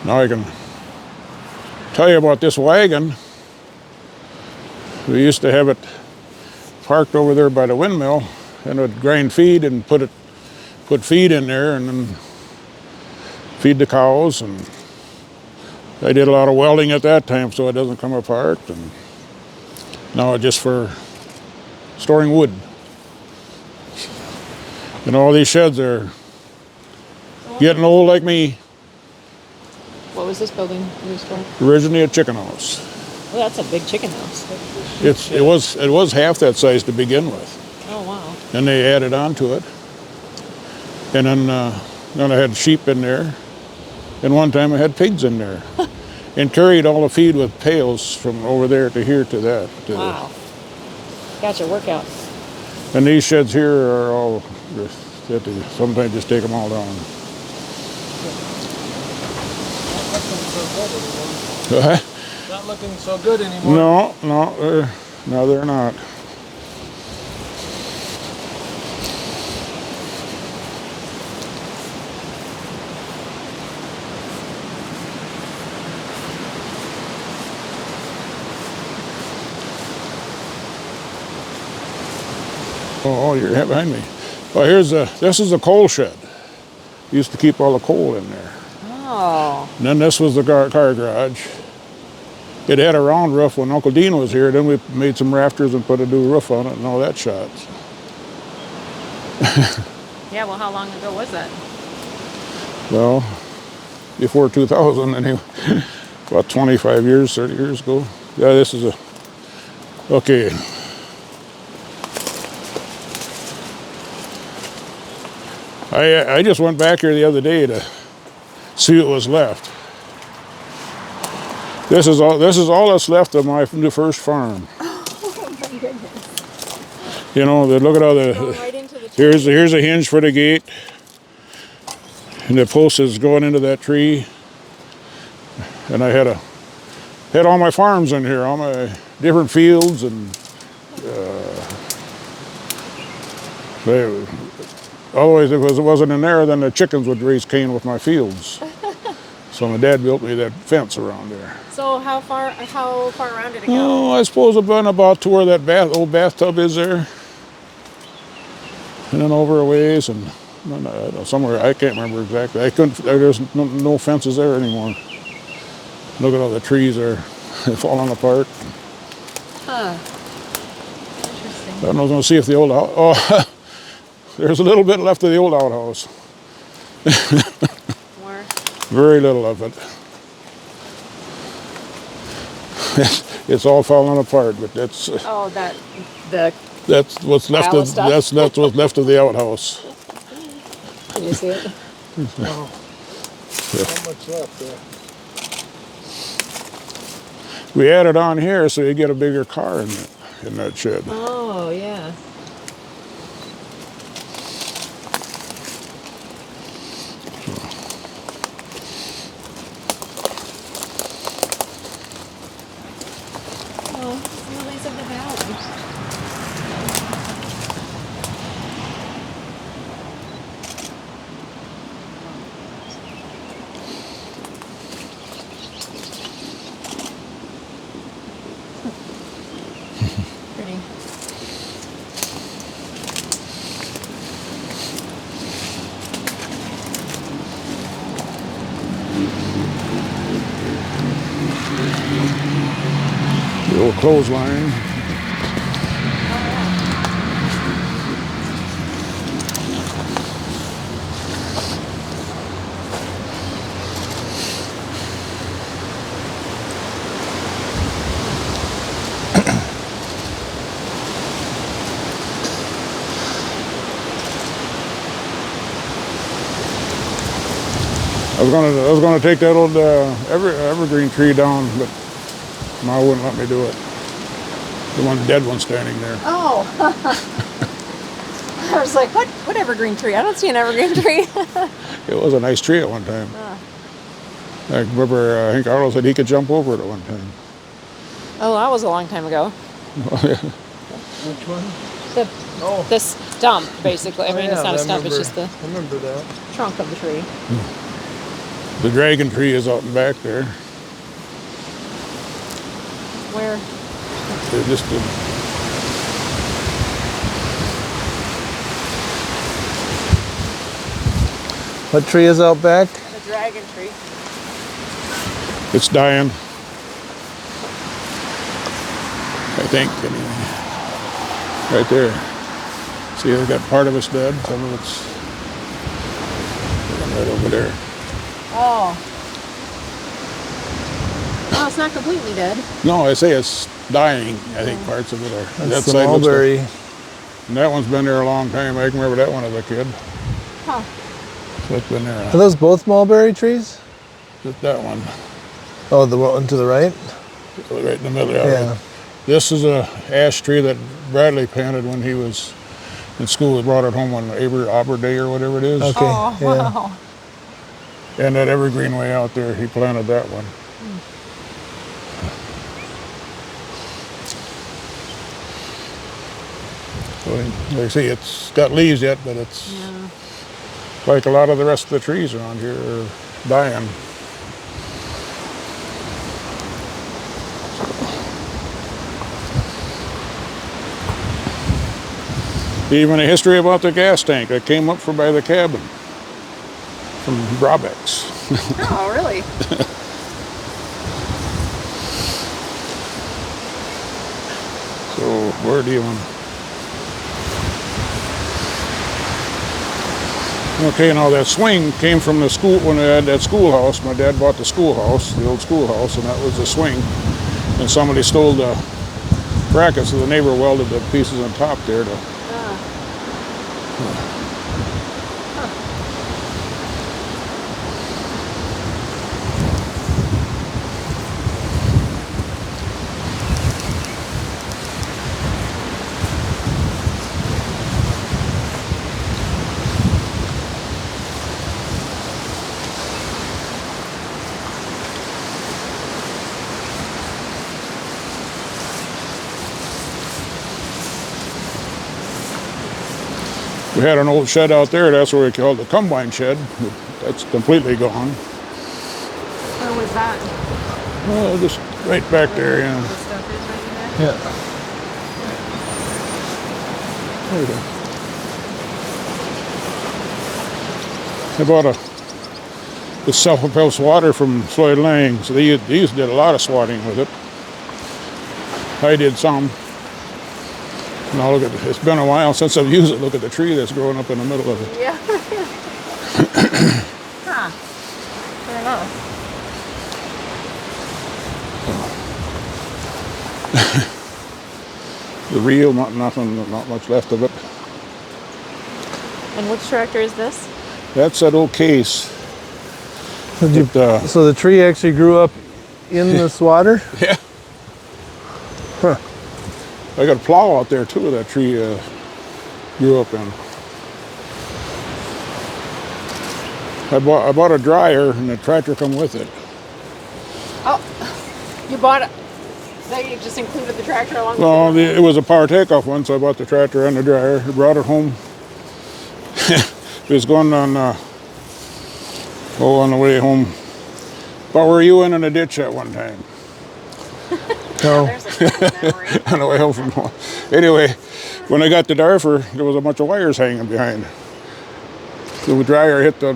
Now I can tell you about this wagon. We used to have it parked over there by the windmill, and it would grind feed and put feed in there and then feed the cows. And I did a lot of welding at that time so it doesn't come apart. And now it's just for storing wood. And all these sheds are getting old like me. What was this building used for? Originally a chicken house. Well, that's a big chicken house. It was half that size to begin with. Oh, wow. Then they added on to it. And then I had sheep in there. And one time I had pigs in there. And carried all the feed with pails from over there to here to that. Wow. Got your workout. And these sheds here are all, sometimes just take them all down. Not looking so good anymore. No, they're not. Oh, you're behind me. Well, this is a coal shed. Used to keep all the coal in there. Oh. And then this was the car garage. It had a round roof when Uncle Dean was here. Then we made some rafters and put a new roof on it and all that shot. Yeah, well, how long ago was that? Well, before 2000, anyway. About 25 years, 30 years ago. Yeah, this is okay. I just went back here the other day to see what was left. This is all that's left of my first farm. Oh my goodness. You know, look at all Right into the tree. here's a hinge for the gate. And the post is going into that tree. And I had all my farms in here, all my different fields, and otherwise, if it wasn't in there, then the chickens would raise Cain with my fields. So my dad built me that fence around there. So how far around did it go? Oh, I suppose I've been about to where that old bathtub is there. And then over a ways and somewhere, I can't remember exactly. There's no fences there anymore. Look at all the trees are falling apart. Huh. Interesting. I don't know, I was going to see if the old house, oh, there's a little bit left of the old outhouse. More? Very little of it. It's all falling apart, but that's what's left pile of of stuff? that's what's left of the outhouse. Can you see it? Wow. How much left there? We added on here so you get a bigger car in that shed. Oh, yeah. Oh, lilies of the valley. Pretty. The old clothesline. I was gonna take that old evergreen tree down, but Ma wouldn't let me do it. The dead one standing there. Oh. I was like, what evergreen tree? I don't see an evergreen tree. It was a nice tree at one time. I remember, I think Arlo said he could jump over it at one time. Oh, that was a long time ago. Which one? The stump, basically. I mean, it's not a stump, it's just the I remember that. trunk of the tree. The dragon tree is out in back there. Where? They're just What tree is out back? The dragon tree. it's dying. I think anyway. Right there. See, they got part of it's dead, some of it's right over there. Oh. Oh, it's not completely dead. No, I say it's dying. I think parts of it are. That's the side looks like- mulberry. And that one's been there a long time. I can remember that one as a kid. Huh. So it's been there. Are those both mulberry trees? Just that one, Oh, the one to the right? right in the middle. Yeah. This is a ash tree that Bradley planted when he was in school. He brought it home on Arbor Day or whatever it is. Okay. Oh, yeah. wow. And that evergreen way out there, he planted that one. So, like I say, it's got leaves yet, but it's Yeah. like a lot of the rest of the trees around here are dying. Even a history about the gas tank that came up from by the cabin from Brabeck's. Oh, really? So where do you want? Okay, now that swing came from the school when I had that schoolhouse. My dad bought the schoolhouse, the old schoolhouse, and that was the swing. And somebody stole the brackets, so the neighbor welded the pieces on top there to. We had an old shed out there. That's what we called the combine shed. That's completely gone. Where was that? Oh, just right back there, yeah. The stuff is right there? Yeah. There we go. I bought the self-propelled swatter from Floyd Lang. So they used to did a lot of swatting with it. I did some. Now look at it. It's been a while since I've used it. Look at the tree that's growing up in the middle of it. Yeah. Huh. Fair enough. The reel, not much left of it. And which tractor is this? That's that old case. So, so the tree actually grew up in the swatter? Yeah. Huh. I got a plow out there too. That tree grew up in. I bought a dryer and the tractor come with it. Oh, you bought it. They just included the tractor along Well, with it? it was a power takeoff one, so I bought the tractor and the dryer. I brought it home. It was going on, on the way home. But were you in a ditch at one time? No. There's a good memory. On the way home from home. Anyway, when I got to Darfur, there was a bunch of wires hanging behind. So the dryer hit the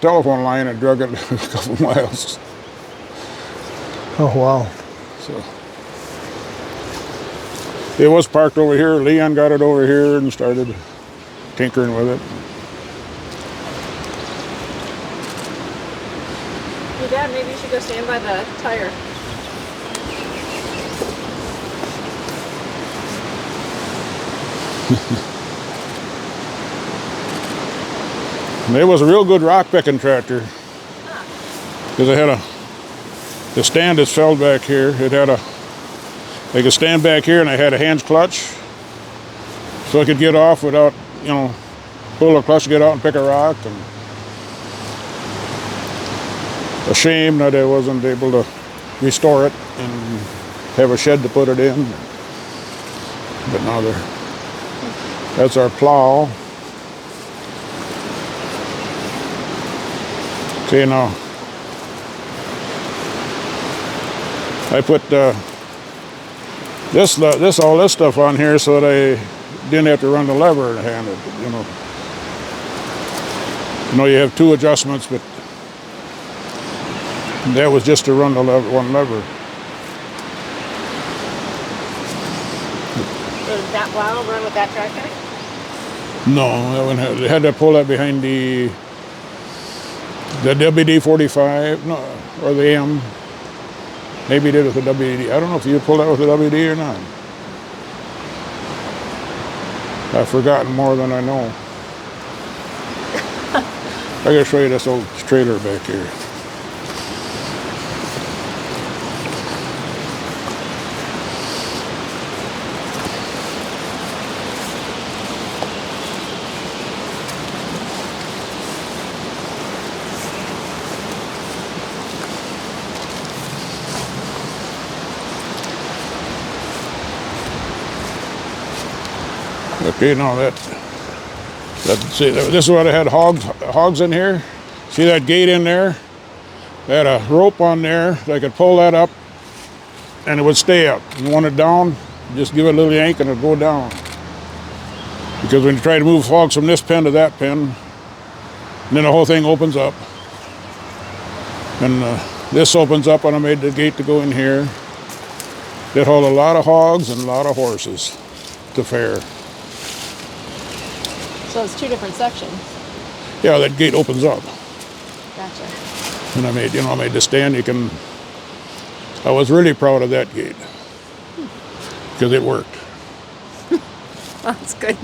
telephone line and drug it a couple miles. Oh, wow. So it was parked over here. Leon got it over here and started tinkering with it. Hey, Dad, maybe you should go stand by the tire. And it was a real good rock picking tractor. Because it had the stand is felled back here. It had I could stand back here and I had a hand clutch. So I could get off without, pull the clutch, get out and pick a rock. And a shame that I wasn't able to restore it and have a shed to put it in. But now that's our plow. Okay, now I put all this stuff on here so that I didn't have to run the lever handed. You know, you have two adjustments, but that was just to run the one lever. Does that plow run with that tractor? No, that one had to pull that behind the WD-45, no, or the M. Maybe did it with the WD. I don't know if you pulled that with the WD or not. I've forgotten more than I know. I gotta show you this old trailer back here. Okay, now see, this is what I had hogs in here. See that gate in there? I had a rope on there that I could pull that up and it would stay up. You want it down, just give it a little yank and it'll go down. Because when you try to move hogs from this pen to that pen, then the whole thing opens up. And this opens up and I made the gate to go in here. It hold a lot of hogs and a lot of horses to fair. So it's two different sections. Yeah, that gate opens up. Gotcha. And I made the stand. I was really proud of that gate because it worked. That's good.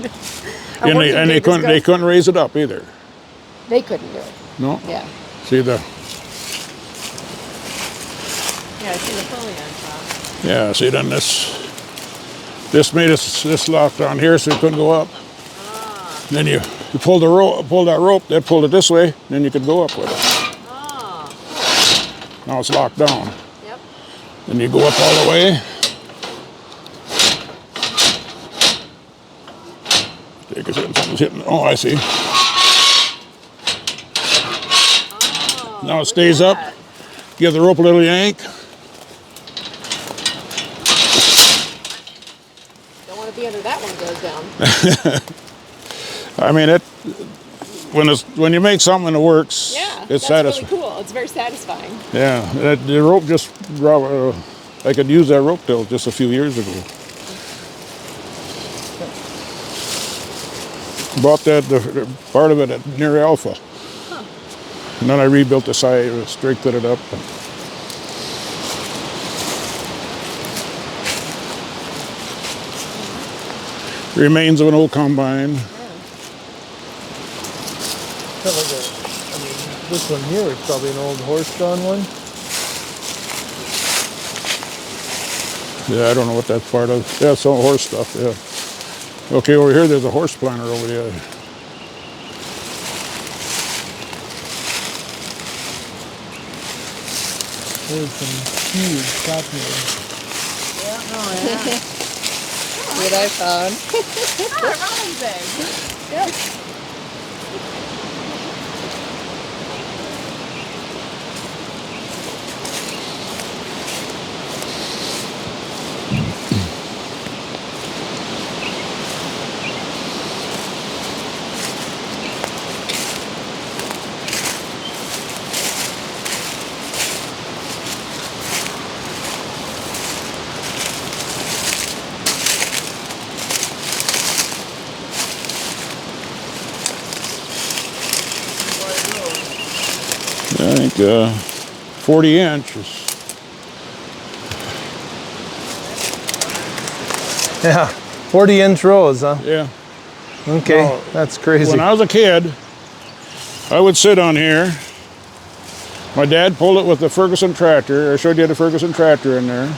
And they couldn't raise it up either. They couldn't do it. No. Yeah. See the. Yeah, I see the pulley on top. Yeah. See then this made this lock down here so it couldn't go up. Then you pull that rope, that pulled it this way, then you could go up with it. Oh. Now it's locked down. Yep. Then you go up all the way. Take it in, something's hitting. Oh, I see. Oh, Now it stays up. Give the rope a little yank. Don't want to be under that one goes down. I mean, when you make something that works, Yeah, it's that's satisfying. really cool. It's very satisfying. Yeah, the rope just, I could use that rope till just a few years ago. Bought that the part of it near Alpha. Huh. And then I rebuilt the side, strengthened it up. Remains of an old combine. This one here is probably an old horse-drawn one. Yeah, I don't know what that's part of. Yeah, it's all horse stuff, yeah. Okay, over here there's a horse planter over there. There's some huge cottonwood. Yeah, oh yeah. What I found. Robin's egg. Yes. I think 40 inches. Yeah, 40-inch rows, huh? Yeah. Okay, Now, that's crazy. When I was a kid, I would sit on here. My dad pulled it with the Ferguson tractor. I showed you the Ferguson tractor in there.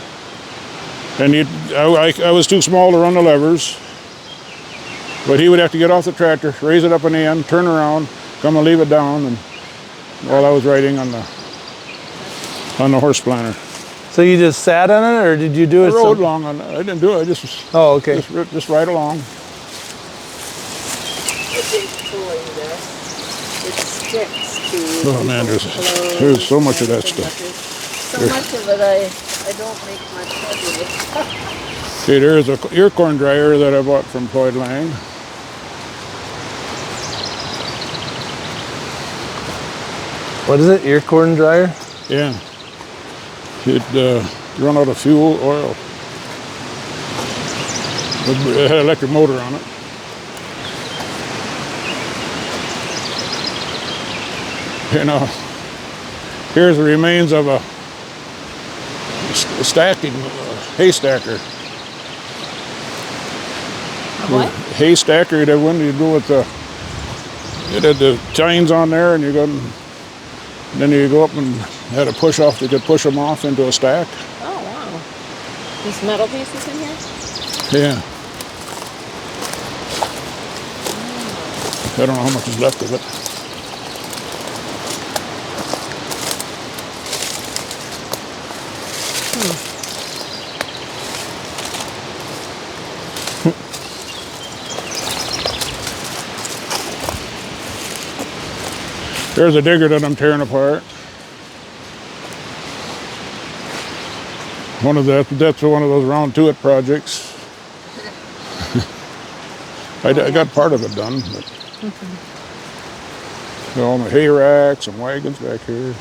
And I was too small to run the levers. But he would have to get off the tractor, raise it up in the end, turn around, come and leave it down, and while I was riding on the horse planter. So you just sat on it, or did you do I it? rode along on it. I didn't do it. I just Oh, okay. just ride along. It is pulling this. It sticks to. Oh man, there's so much of that stuff. So much of it I don't make much headway. Okay, there's a ear corn dryer that I bought from Floyd Lang. What is it? Ear corn dryer? Yeah. It run out of fuel, oil. It had an electric motor on it. You know, here's the remains of a stacking hay stacker. What? Hay stacker, that one you go with the, it had the tines on there, and you go, and then you go up and had a push off. You could push them off into a stack. Oh wow. These metal pieces in here? Yeah. I don't know how much is left of it. There's a digger that I'm tearing apart. That's one of those round to it projects. I got part of it done, but all my hay racks and wagons back here.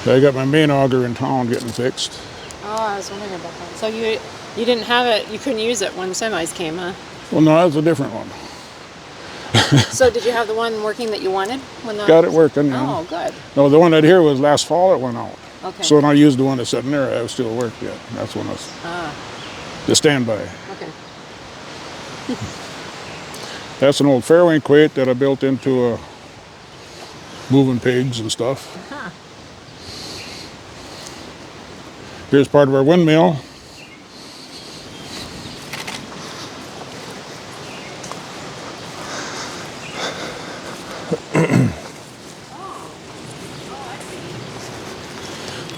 I got my main auger in town getting fixed. Oh, I was wondering about that. So you didn't have it, you couldn't use it when semis came, huh? Well, no, that's a different one. So did you have the one working that you wanted? When the... Got it working, yeah. Oh, good. No, the one right here was last fall it went out. Okay. So when I used the one that's sitting there, it still worked yet. That's when I was the standby. Okay. That's an old fairway crate that I built into moving pigs and stuff. Uh-huh. Here's part of our windmill.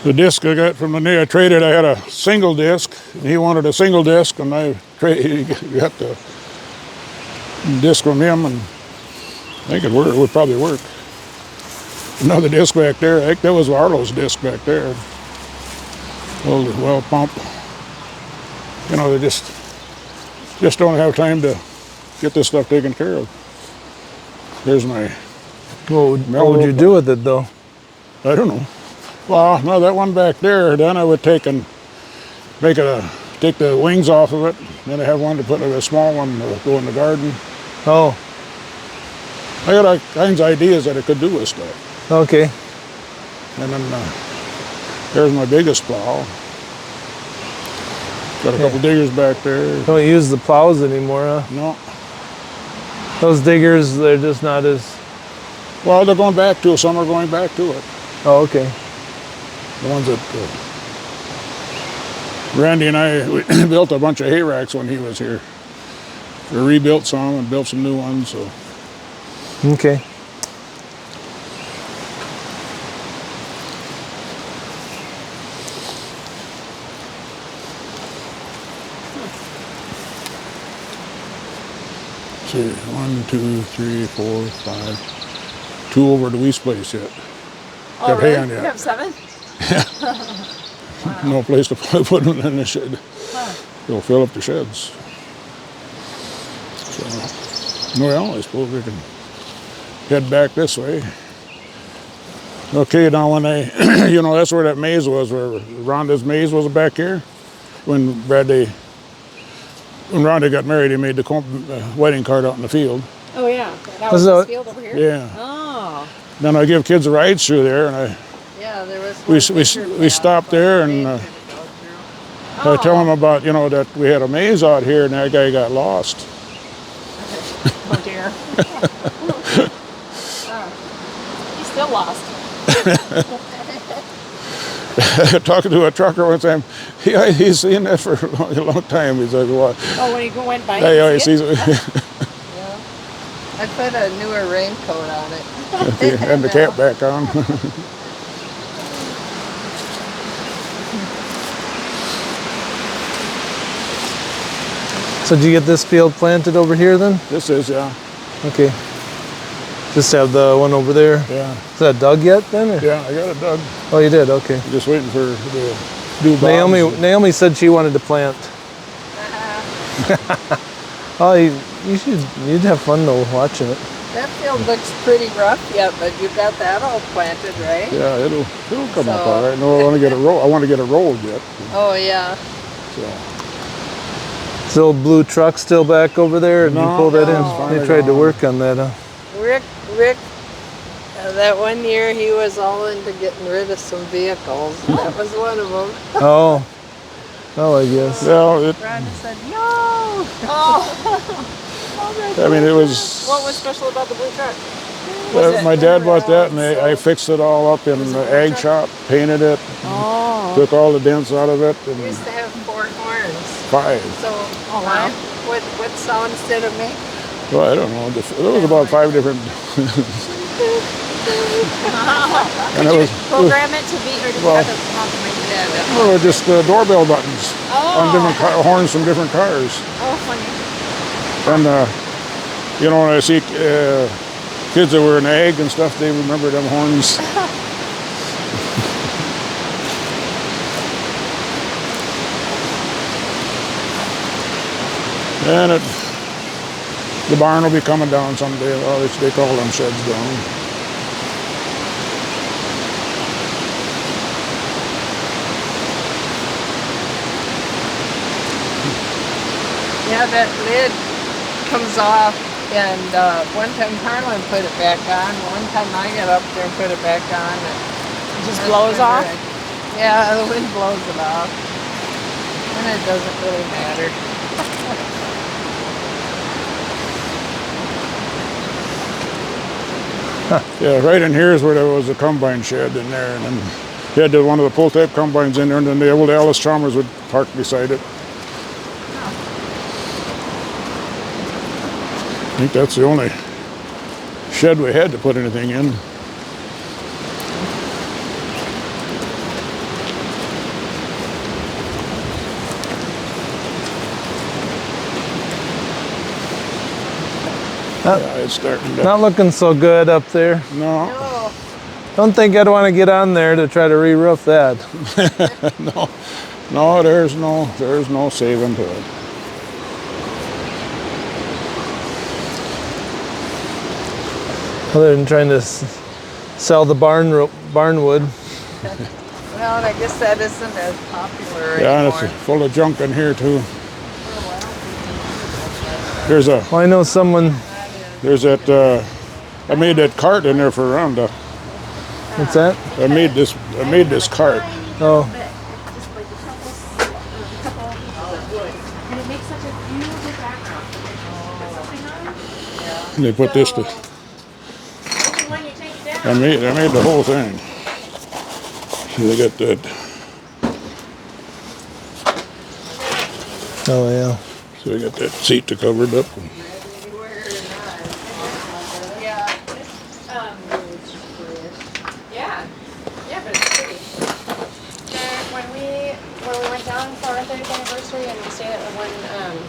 The disc I got from the day I traded, I had a single disc, and he wanted a single disc, and he got the disc from him, and I think it would probably work. Another disc back there, I think that was Arlo's disc back there. Old well pump. You know, they just don't have time to get this stuff taken care of. There's my What would you do with it though? I don't know. Well, no, that one back there, then I would take the wings off of it. Then I have one to put a small one to go in the garden. Oh, I got all kinds of ideas that I could do with stuff. okay. And then there's my biggest plow. Got a couple diggers back there. Don't use the plows anymore, huh? No. Those diggers, they're just not as... Well, they're going back to it. Some are going back to it. Oh, okay. The ones that Randy and I we built a bunch of hay racks when he was here. We rebuilt some and built some new ones. So Okay. see, 1, 2, 3, 4, 5. 2 over at the Weiss place yet. Oh, Got hay really? on You yet. have 7? No place to put them in the shed. Huh. They'll fill up the sheds. So, well, I suppose we can head back this way. Okay, now when that's where that maze was, where Rhonda's maze was back here. When Rhonda got married, he made the wedding card out in the field. Oh, yeah. That Was was this that- field over here? Yeah. Oh. Then I give kids rides through there, and Yeah, there was we one picture we stopped there, and I tell them about that we had a maze out here, and that guy got lost. Oh, dear. He's still lost. Talking to a trucker one time, he's seen that for a long time. He said, "What?" Oh, when he went by, Yeah, you he see sees it? it. Yeah. I put a newer raincoat on it. And the cap back on. So did you get this field planted over here then? This is, yeah. Okay. Just have the one over there. Yeah. Is that dug yet then? Or? Yeah, I got it dug. Oh, you did? Okay. Just waiting for the do bombs. Naomi said she wanted to plant. Oh, you'd have fun though watching it. That field looks pretty rough yet, but you got that all planted, right? Yeah, it'll come up all right. No, I want to get it rolled. I want to get it rolled yet. Oh, yeah. So. Is the old blue truck still back over there? And you pulled that no, in? They tried to work on that, huh? Rick, that one year he was all into getting rid of some vehicles. That was one of them. Oh. Oh, I guess. Well, Rhonda said, no! I mean, it was. What was special about the blue truck? My dad bought that, and I fixed it all up in the ag shop, painted it, took all the dents out of it, We and used to have 4 horns. 5. So, wow. What sounds did it make? Well, I don't know. There was about 5 different. And it was Program it to be, or did you have to compliment it? well, just doorbell buttons on different horns from different cars. Oh, funny. And you know, when I see kids that were in ag and stuff, they remember them horns. And the barn will be coming down someday. Well, they call them sheds down. Yeah, that lid comes off, and one time Harlan put it back on. One time I got up there and put it back on. And It just blows off? Yeah, the wind blows it off. And it doesn't really matter. Yeah, right in here is where there was a combine shed in there, and then you had one of the pull-type combines in there, and then the old Alice Chalmers would park beside it. I think that's the only shed we had to put anything in. Yeah, it's starting to. Not looking so good up there. No, Oh, Don't think I'd want to get on there to try to re-roof that. no, there's no saving to it. Other than trying to sell the barn wood. well, and I guess that isn't as popular Yeah, and anymore. it's full of junk in here too. There's Well, I know someone. that. I made that cart in there for Rhonda. What's that? I made this cart. Oh, Just like a couple of wood. And it makes such a beautiful background. And they put this to. When you take it down. I made the whole thing. So they got that. oh yeah. So they got that seat to cover it up. Yeah. Yeah, but it's pretty. When we went down for our 30th anniversary and we stayed at the one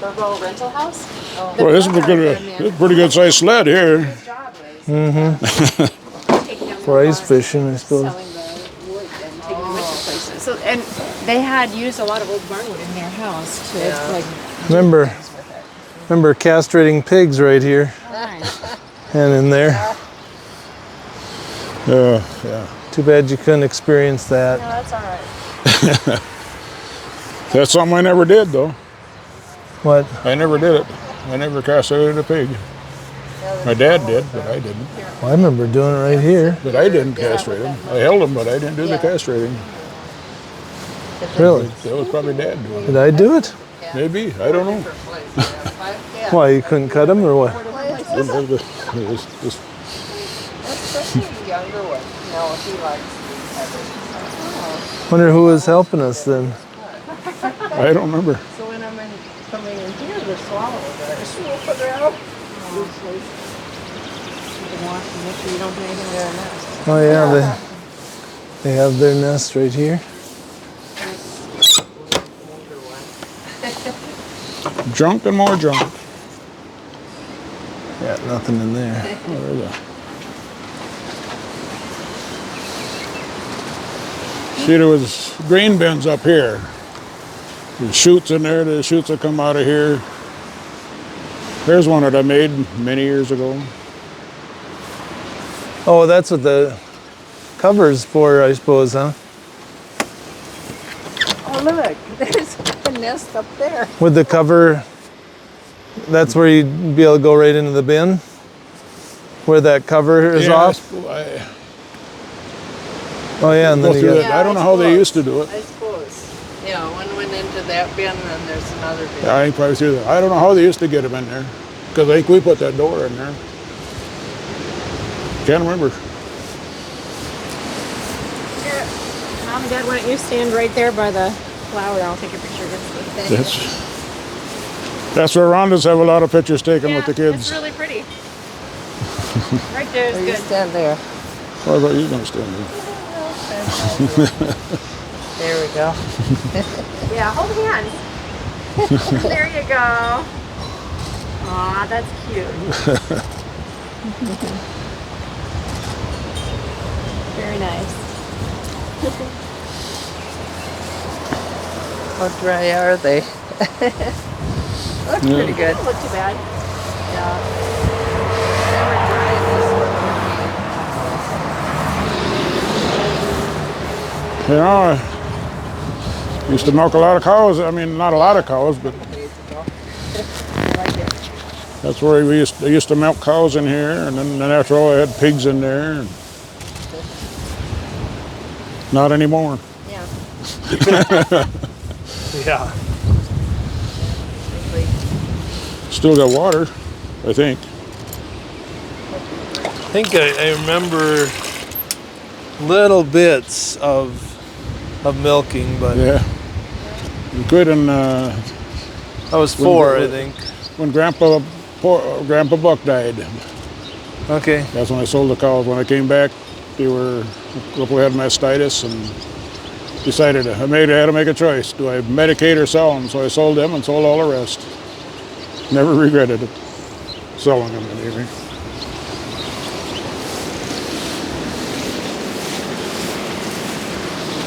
Burbo rental house. Well, this is a pretty good sized sled here. His job was taking them For ice on, fishing, I suppose. selling the wood and taking them to places. So and they had used a lot of old barnwood in their house to like Remember, things with it. remember castrating pigs right here Nice. and in there. Yeah. Too bad you couldn't experience No, that. that's all right. That's something I never did though. What? I never did it. I never castrated a pig. My dad did, but I didn't. Well, I remember doing it right here. But I didn't castrate him. I held him, but I didn't do the castrating. Really? That was probably Dad doing it. Did I do it? Maybe. I don't know. Why, you couldn't cut them or what? Didn't have the- it was just- Especially the younger one. No, he likes Wonder who was helping us then. I don't remember. So when I'm coming in here, they're swallowing it. Swoop it out. You can watch and make sure you don't do anything to their nest. Oh yeah, they have their nest right here. Junk and more junk. Yeah, nothing in there. Oh, there's See, there was grain bins up here. There's chutes in there. The chutes that come out of here. There's one that I made many years ago. Oh, that's what the cover's for, I suppose, huh? Oh, look, there's a nest up there. With the cover, that's where you'd be able to go right into the bin? Where that cover is off? Oh yeah, and then you got... I don't know how they used to do it. I suppose. Yeah, one went into that bin and there's another bin. Yeah, I think probably through that. I don't know how they used to get them in there. Because I think we put that door in there. Can't remember. Here, Mom and Dad, why don't you stand right there by the flower? I'll take a picture against the thing. That's where Rhonda's have a lot of pictures taken with the kids. It's really pretty. Right there is Or you good. stand there. What about you going to stand there? There we go. Yeah, hold hands. There you go. Aw, that's cute. Very nice. How dry are they? Look pretty good. Don't look too bad. Yeah. They were dry this one. You know, I used to milk a lot of cows. I mean, not a lot of cows, but that's where we used to milk cows in here, and then after all, I had pigs in there. And not anymore. Yeah. Yeah. Still got water, I think. I think I remember little bits of milking, but Yeah. We quit in I was 4, I think. when Grandpa Buck died. Okay. That's when I sold the cows. When I came back, they were a couple had mastitis, and decided I had to make a choice. Do I medicate or sell them? So I sold them and sold all the rest. Never regretted it. Selling them anyway.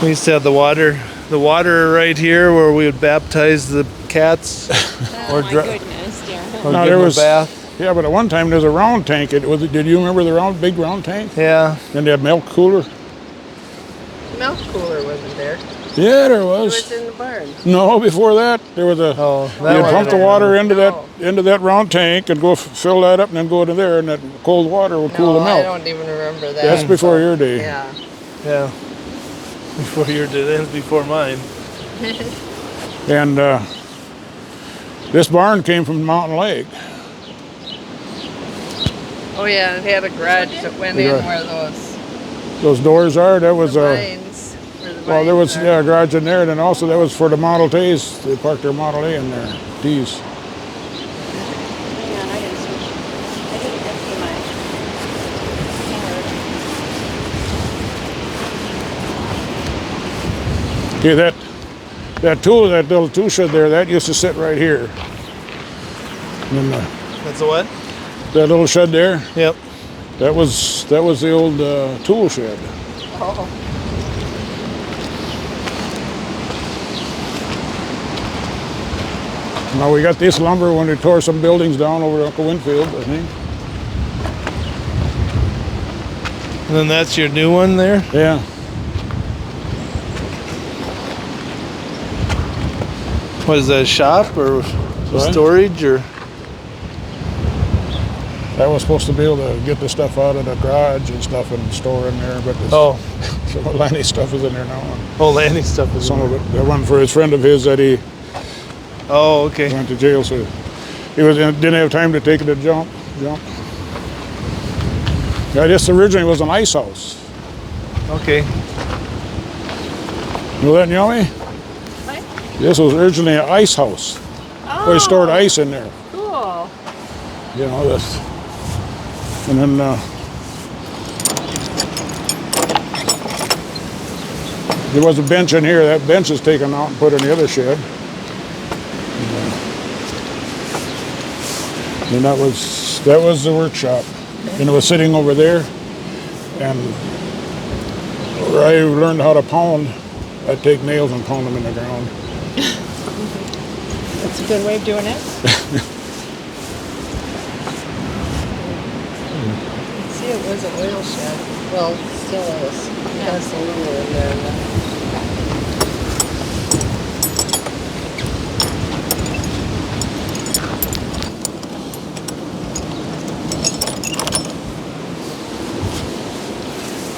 We used to have the water right here where we would baptize the cats Oh my goodness, dear. or No, give there them was- a bath. Yeah, but at one time there's a round tank. Did you remember the big round tank? Yeah. And they had milk cooler. Milk cooler wasn't there. Yeah, there It was. was in the barn. No, before that there was a. Oh, You'd that pump the one. water into that round tank and go fill that up and then go to there, and that cold water would cool No, the I milk. don't even remember that. That's before your day. Yeah. Yeah. Before your day, that's before mine. And this barn came from Mountain Lake. Oh yeah, it had a garage that went in Yeah. where Those doors are. That was the a. vines. Where the Well, there vines was are. a garage in there, and then also that was for the Model Ts. They parked their Model A in there. T's. Hang on, I didn't switch. I didn't empty my Okay, that little tool shed there, that used to sit right here. And then That's a what? that little shed there, Yep. that was the old tool shed. Oh. Now we got this lumber when they tore some buildings down over at Uncle Winfield, I think. And then that's your new one there? Yeah. What is that, a shop or What? storage or? That was supposed to be able to get the stuff out of the garage and stuff and store in there, but Oh, some of Lanny's stuff is in there now. oh, landing stuff is Some in of there. it, the one for his friend of his that he Oh, okay. went to jail, so didn't have time to take it to jump. Yeah, this originally was an ice house. Okay. You know that, Yummy? What? This was originally an ice house. Oh, They stored ice in there. cool. You know this. And then there was a bench in here. That bench is taken out and put in the other shed. And that was the workshop. And it was sitting over there. And where I learned how to pound I'd take nails and pound them in the ground. That's a good way of doing it. See, it was an oil shed. Well, still is. Got some oil in there now.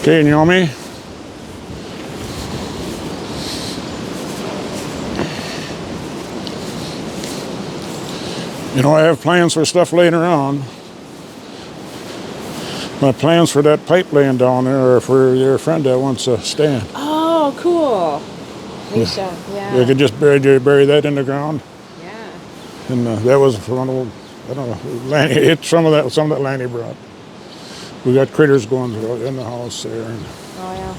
Okay, and you know me? You know, I have plans for stuff later on. My plans for that pipe laying down there are for your friend that wants a stand. Oh, cool. Alicia, yeah. You could just bury that in the ground. Yeah. And that was from old, I don't know, Lanny, it's some of that Lanny brought. We got critters going in the house there. And Oh, yeah.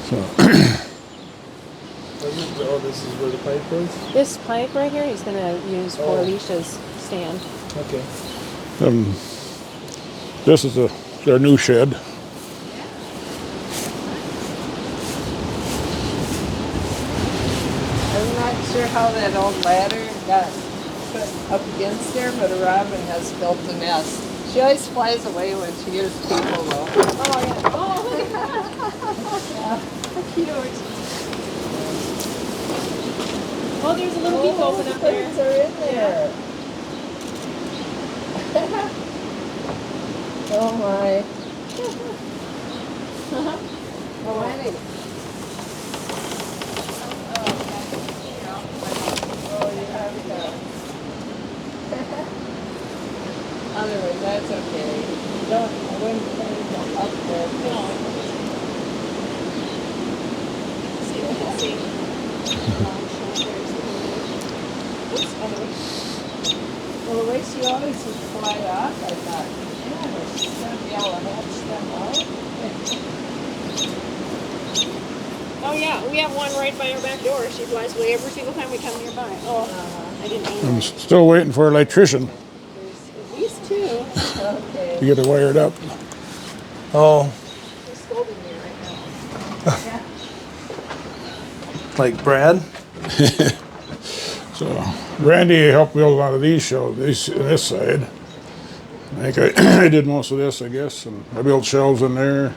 so, Oh, this is where the pipe is? This pipe right here, he's going to use for Alicia's stand. Okay. this is their new shed. I'm not sure how that old ladder got put up against there, but a robin has built a nest. She always flies away when she hears people though. Oh, yeah. Oh, look at that. How cute. Oh, there's a little beak open up there. Birds are in there. Oh my. Oh, Annie. Oh, you have that. Otherwise, that's okay. I wouldn't put it up there. See, we can see. Well, the way she always would fly off, I thought, yeah, she's going to be able to hatch them out. Oh, yeah. We have one right by our back door. She flies away every single time we come nearby. Oh, I didn't mean I'm that. still waiting for an electrician There's at least two. Okay. to get it wired up. Oh, She's scolding me right now. Yeah. like Brad? So Randy helped build a lot of these shelves, this side. I think I did most of this, I guess, and I built shelves in there.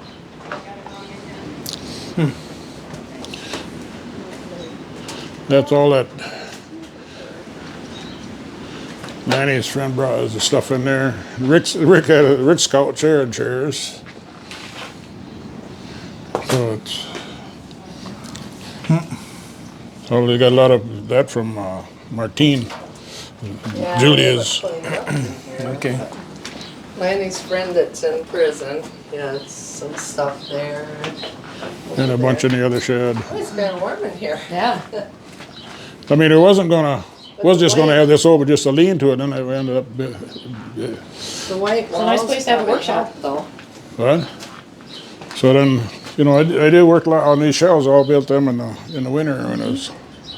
That's all that Manny's friend brought us the stuff in there. Rick had a Rick Scout chair and chairs. So it's so they got a lot of that from Martine. Yeah, Julia's. Okay. Lanny's friend that's in prison. Yeah, it's some stuff there. And a bunch in the other shed. Oh, it's been warm in here. Yeah. I mean, it was just gonna have this over just to lean to it, and then I ended up. The white walls. a nice place to have a probably workshop. help, though. What? So then, you know, I did work a lot on these shelves. I all built them in the winter when it was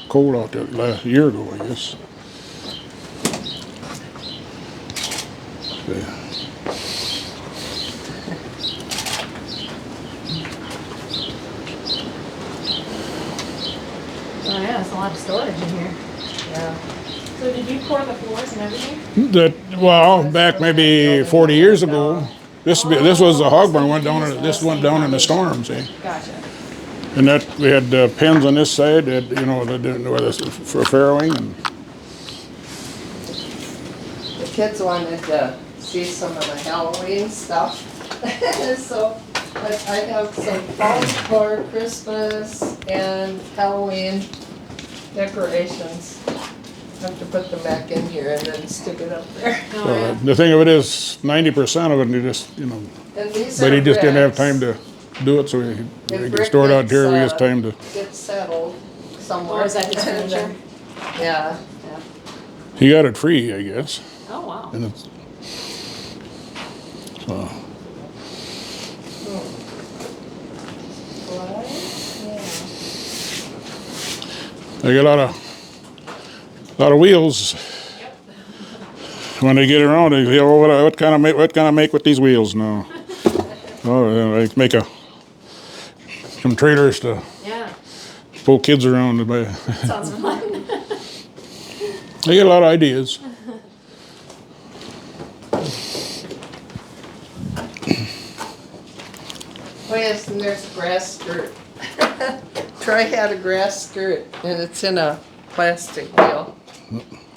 cold out there last year ago, I guess. Yeah. Oh, yeah. There's a lot of storage in here. Yeah. So did you pour the floors and everything? Well, back maybe 40 years ago, this was the hog barn went down. This went down in the storm, see. Gotcha. And that we had pens on this side, that, you know, for farrowing, and The kids wanted to see some of the Halloween stuff. So I have some falls for Christmas and Halloween decorations. I have to put them back in here and then stick it up there. Oh, yeah. the thing of it is, 90% of it, you just, you know, And these but are he just didn't have bricks. time to do it, so he If could Rick store it out gets, here. We just time to. Get settled somewhere. Oh, is that his and then- furniture? Yeah. Yeah. He got it free, I guess. Oh, wow. And it's so. I got a lot of wheels. When they get around, they say, "Oh, what can I make with these wheels now?" Oh, I make some trailers to Yeah. pull kids around. Sounds fun. I get a lot of ideas. Oh yes, and there's a grass skirt. Troy had a grass skirt and it's in a plastic wheel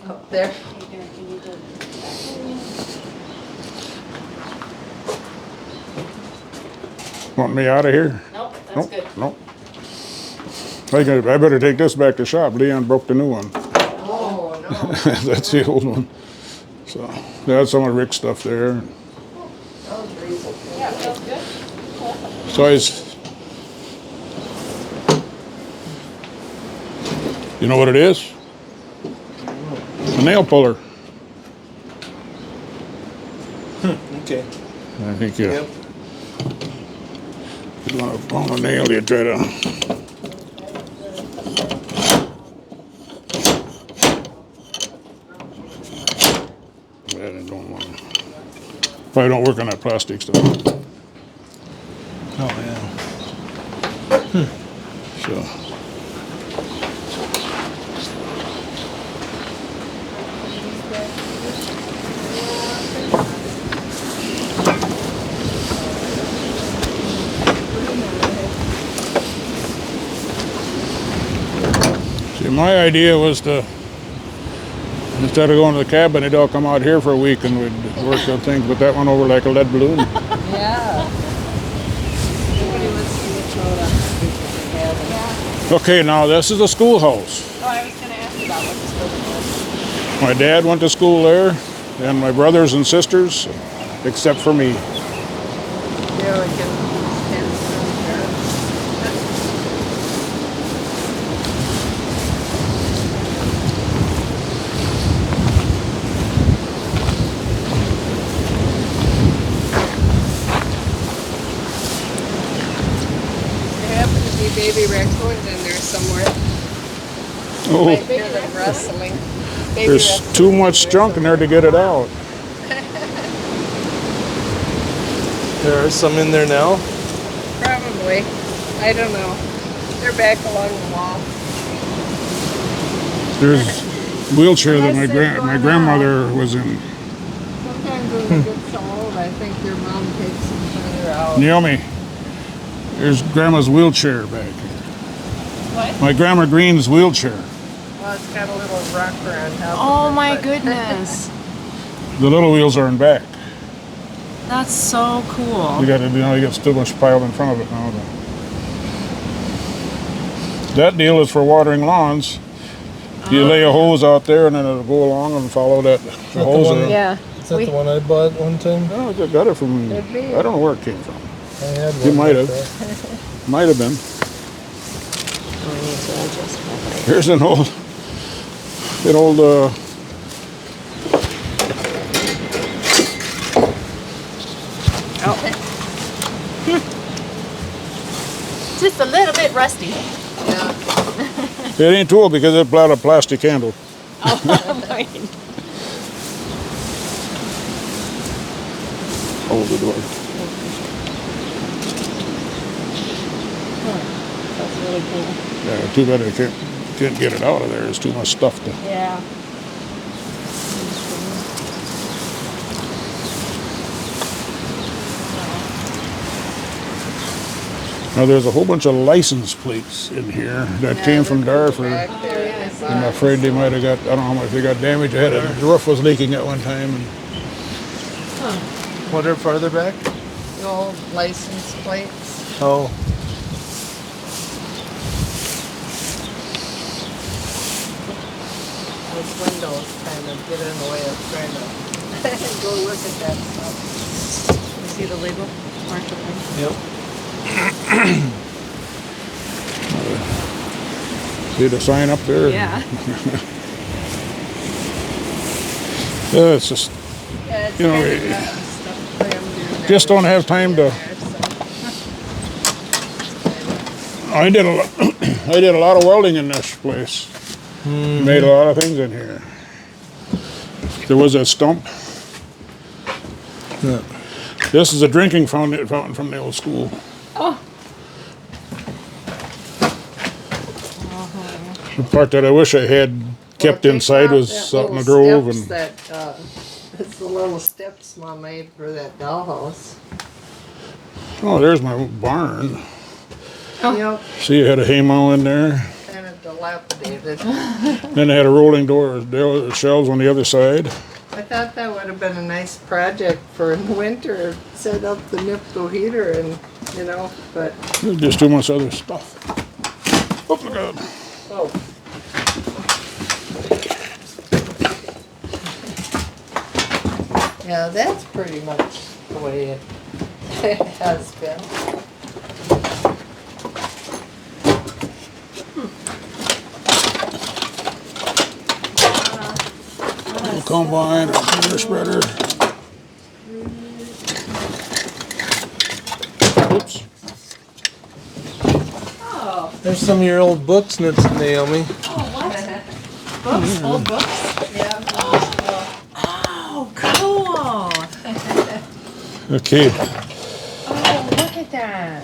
up there. Want me out of here? Nope, that's Nope, good. nope. I better take this back to shop. Leon broke the new one. Oh, no. That's the old one. So that's some of Rick's stuff there. Oh, crazy. Yeah, feels good. So you know what it is? A nail puller. Okay. I think you Yep. want to pull a nail, you try to. Yeah, I don't want to. Probably don't work on that plastic stuff. Oh yeah. So. See, my idea was to, instead of going to the cabin, they'd all come out here for a week and we'd work on things, but that went over like a lead balloon. Yeah. Nobody wants to get thrown up. Okay, now this is a schoolhouse. Oh, I was gonna ask about what this building was. My dad went to school there, and my brothers and sisters, except for me. Yeah, we can stand from there. There happen to be baby raccoons in there somewhere. Oh, Might hear them rustling. Baby there's raccoons too in much there junk in there to get it out. There are some in there now. Probably. I don't know. They're back along the wall. There's wheelchair that Unless they're my going grandmother was in. Sometimes when they get so old, I think your mom takes them further out. Naomi, there's grandma's wheelchair back here. What? My grandma Green's wheelchair. Well, it's got a little rocker on top Oh of it. my but- goodness. The little wheels are in back. That's so cool. You got too much piled in front of it now. That deal is for watering lawns. You lay a hose out there and then it'll go along and follow the the hose. one- around. Yeah. Is that the one I bought one time? No, I just got it from. Could be. I don't know where it came from. I had one. You might like have. that. Might have been. Here's an old. Just a little bit rusty. Yeah. It ain't too old because it's got a plastic handle. Oh, fine. Hold the door. That's really cool. Yeah, too bad I can't get it out of there. There's too much stuff to. Yeah. Now there's a whole bunch of license plates in here that came from Darfur. Back there. I saw I'm it. afraid they might have got, I don't know how much they got damaged. The roof was leaking at one time. And What are farther back? The old license plates. Oh, Those windows kind of get in the way of trying to go look at that stuff. You see the label? Marshall Lane? yep. see the sign up there? Yeah. Yeah, it's just, Yeah, it's You know, kind of got stuff crammed in there. just don't have time to. I did a lot of welding in this place. Made a lot of things in here. There was a stump. Yeah. This is a drinking fountain from the old school. Oh. The part that I wish I had kept Well, take inside out was that out in the little grove, steps and that, it's the little steps Mom made for that dollhouse. oh, there's my barn. Yep, See, it had a haymow in there. kind of dilapidated. Then they had a rolling door, shelves on the other side. I thought that would have been a nice project for in the winter, set up the Nipco heater and, but, There's just too much other stuff. Oh my God. oh. Yeah, that's pretty much the way it has been. Combine, a spreader. Oops. Oh, There's some of your old books, Naomi. books, old books. Yeah. Oh, cool. Okay. Oh, look at that.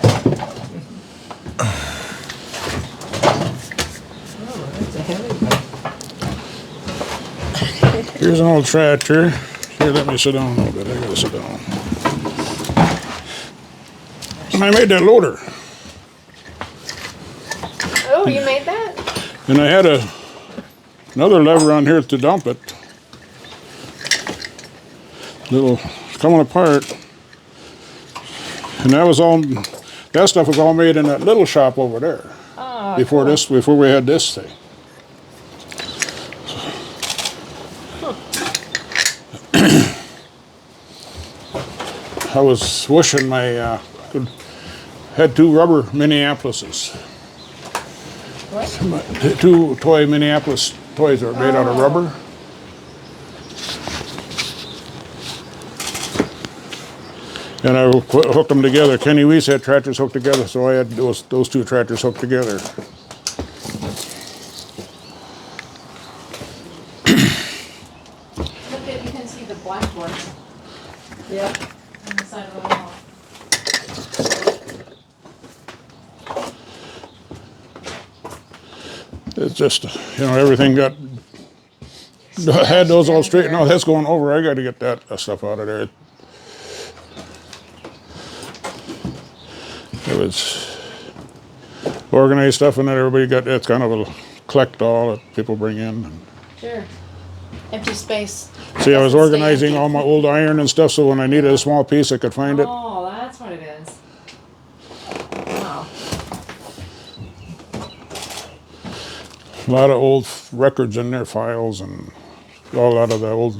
Oh, that's a heavy one. Here's an old tractor. Here, let me sit down a little bit. I gotta sit down. And I made that loader. Oh, you made that? And I had another lever on here to dump it. It's coming apart. And that stuff was all made in that little shop over there. Oh, Before we had this thing. I was wishing had two rubber Minneapolises. What? Two toy Minneapolis toys that were made out of rubber. And I hooked them together. Kenny Weiss had tractors hooked together, so I had those two tractors hooked together. Look at, you can see the blackboards Yep. on the side of the wall. It's just, everything had those all straight. No, that's going over. I got to get that stuff out of there. It was organized stuff, and then everybody got, it's kind of a collect all that people bring in. Sure. Empty space. See, I was Doesn't stay organizing empty. all my old iron and stuff, so when I needed a small piece, I could find it. Oh, that's what it is. Wow. A lot of old records in there, files, and a lot of the old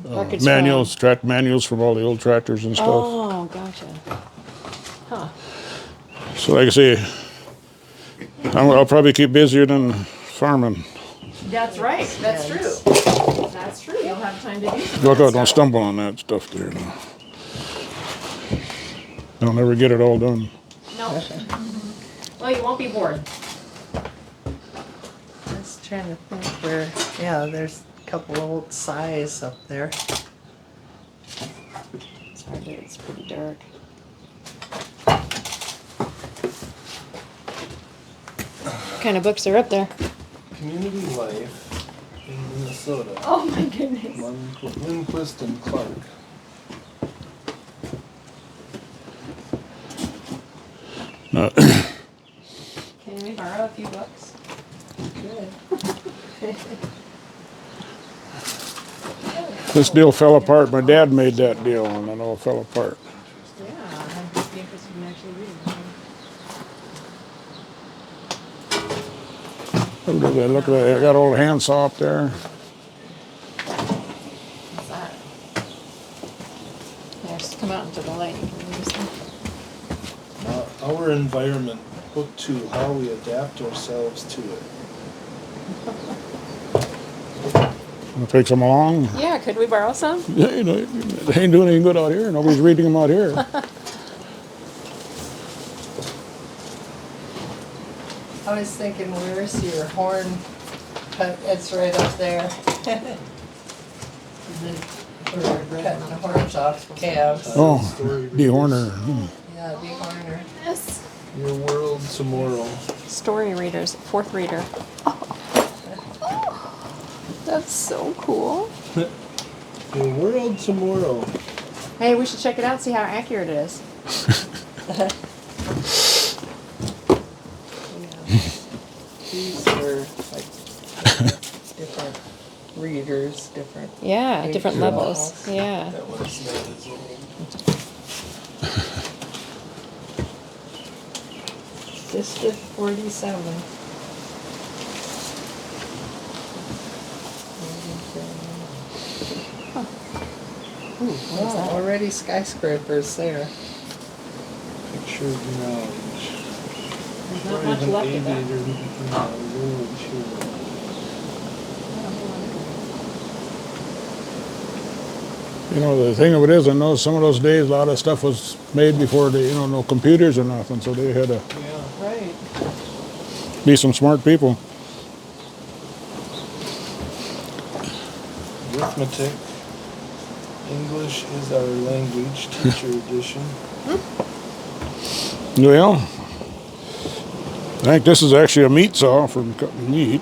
Records manuals, track manuals from all the old tractors and stuff. Oh, gotcha. Huh. So like I say, I'll probably keep busier than farming. That's right. That's true. That's true. You'll have time to do some Look of that out, don't stuff. stumble on that stuff there. I'll never get it all done. No. Well, you won't be bored. I was trying to think where, yeah, there's a couple old size up there. It's hard to, it's pretty dark. What kind of books are up there? Community Life in Minnesota. Oh my goodness. Lindquist and Clark. Can we borrow a few books? Good. This deal fell apart. My dad made that deal, and I know it fell apart. Yeah, I'd be interested in actually reading them. Look at that. I got old handsaw up there. What's that? Yeah, just come out into the light. You can read this one. Our Environment, Book 2, How We Adapt Ourselves to It. I'll take some along. Yeah, could we borrow some? They ain't doing any good out here. Nobody's reading them out here. I was thinking, where's your horn? It's right up there. We're cutting the horns off calves. Oh, dehorner. Yeah, big horner. Yes. Your World Tomorrow. Story readers, fourth reader. Oh, That's so cool. The world tomorrow. Hey, we should check it out, see how accurate it is. These are like different readers, different. Yeah, different age levels. levels. Yeah. That one's not as old. District 47. Wow, already skyscrapers there. Picture of knowledge. There's not much left of that. You know, the thing of it is, I know some of those days, a lot of stuff was made before the, you know, no computers or nothing, so they had to Yeah. Right. be some smart people. Arithmetic. English is our language, teacher edition. Well, I think this is actually a meat saw for cutting meat.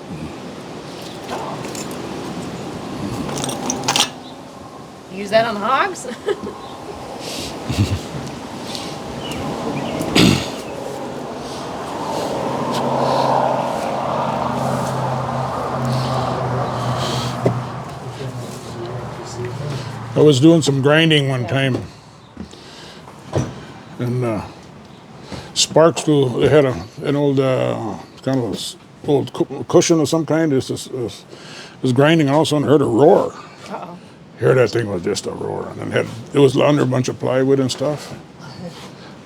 Use that on hogs? I was doing some grinding one time, and Sparks, they had an old kind of old cushion of some kind. Was grinding, and all of a sudden heard a roar. Uh-oh. Here, that thing was just a roar, and then it was under a bunch of plywood and stuff.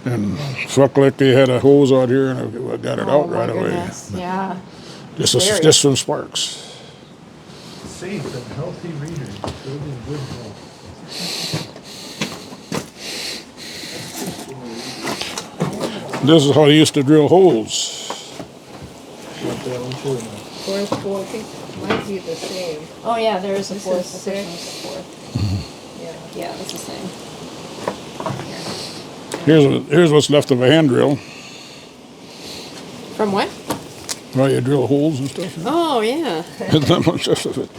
And luckily they had a hose out here, and I got it out right away. Yeah. Just from Sparks. Safe and healthy readers. Building good health. This is how they used to drill holes. Got that one too. Fourth, well, I think it might be the same. Oh yeah, there is a This fourth. is The first six. one's the fourth. Yeah. Yeah, that's the same. Here's what's left of a hand drill. From what? Well, you drill holes and stuff. Oh yeah. There's not much left of it.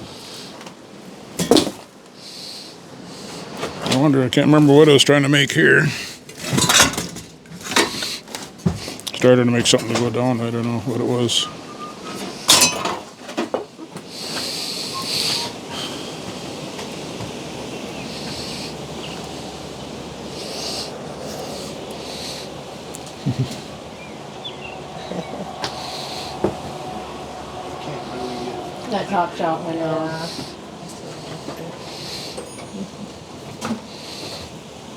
I wonder, I can't remember what I was trying to make here. Started to make something to go down, I don't know what it was. Can't really get. That top shot went on.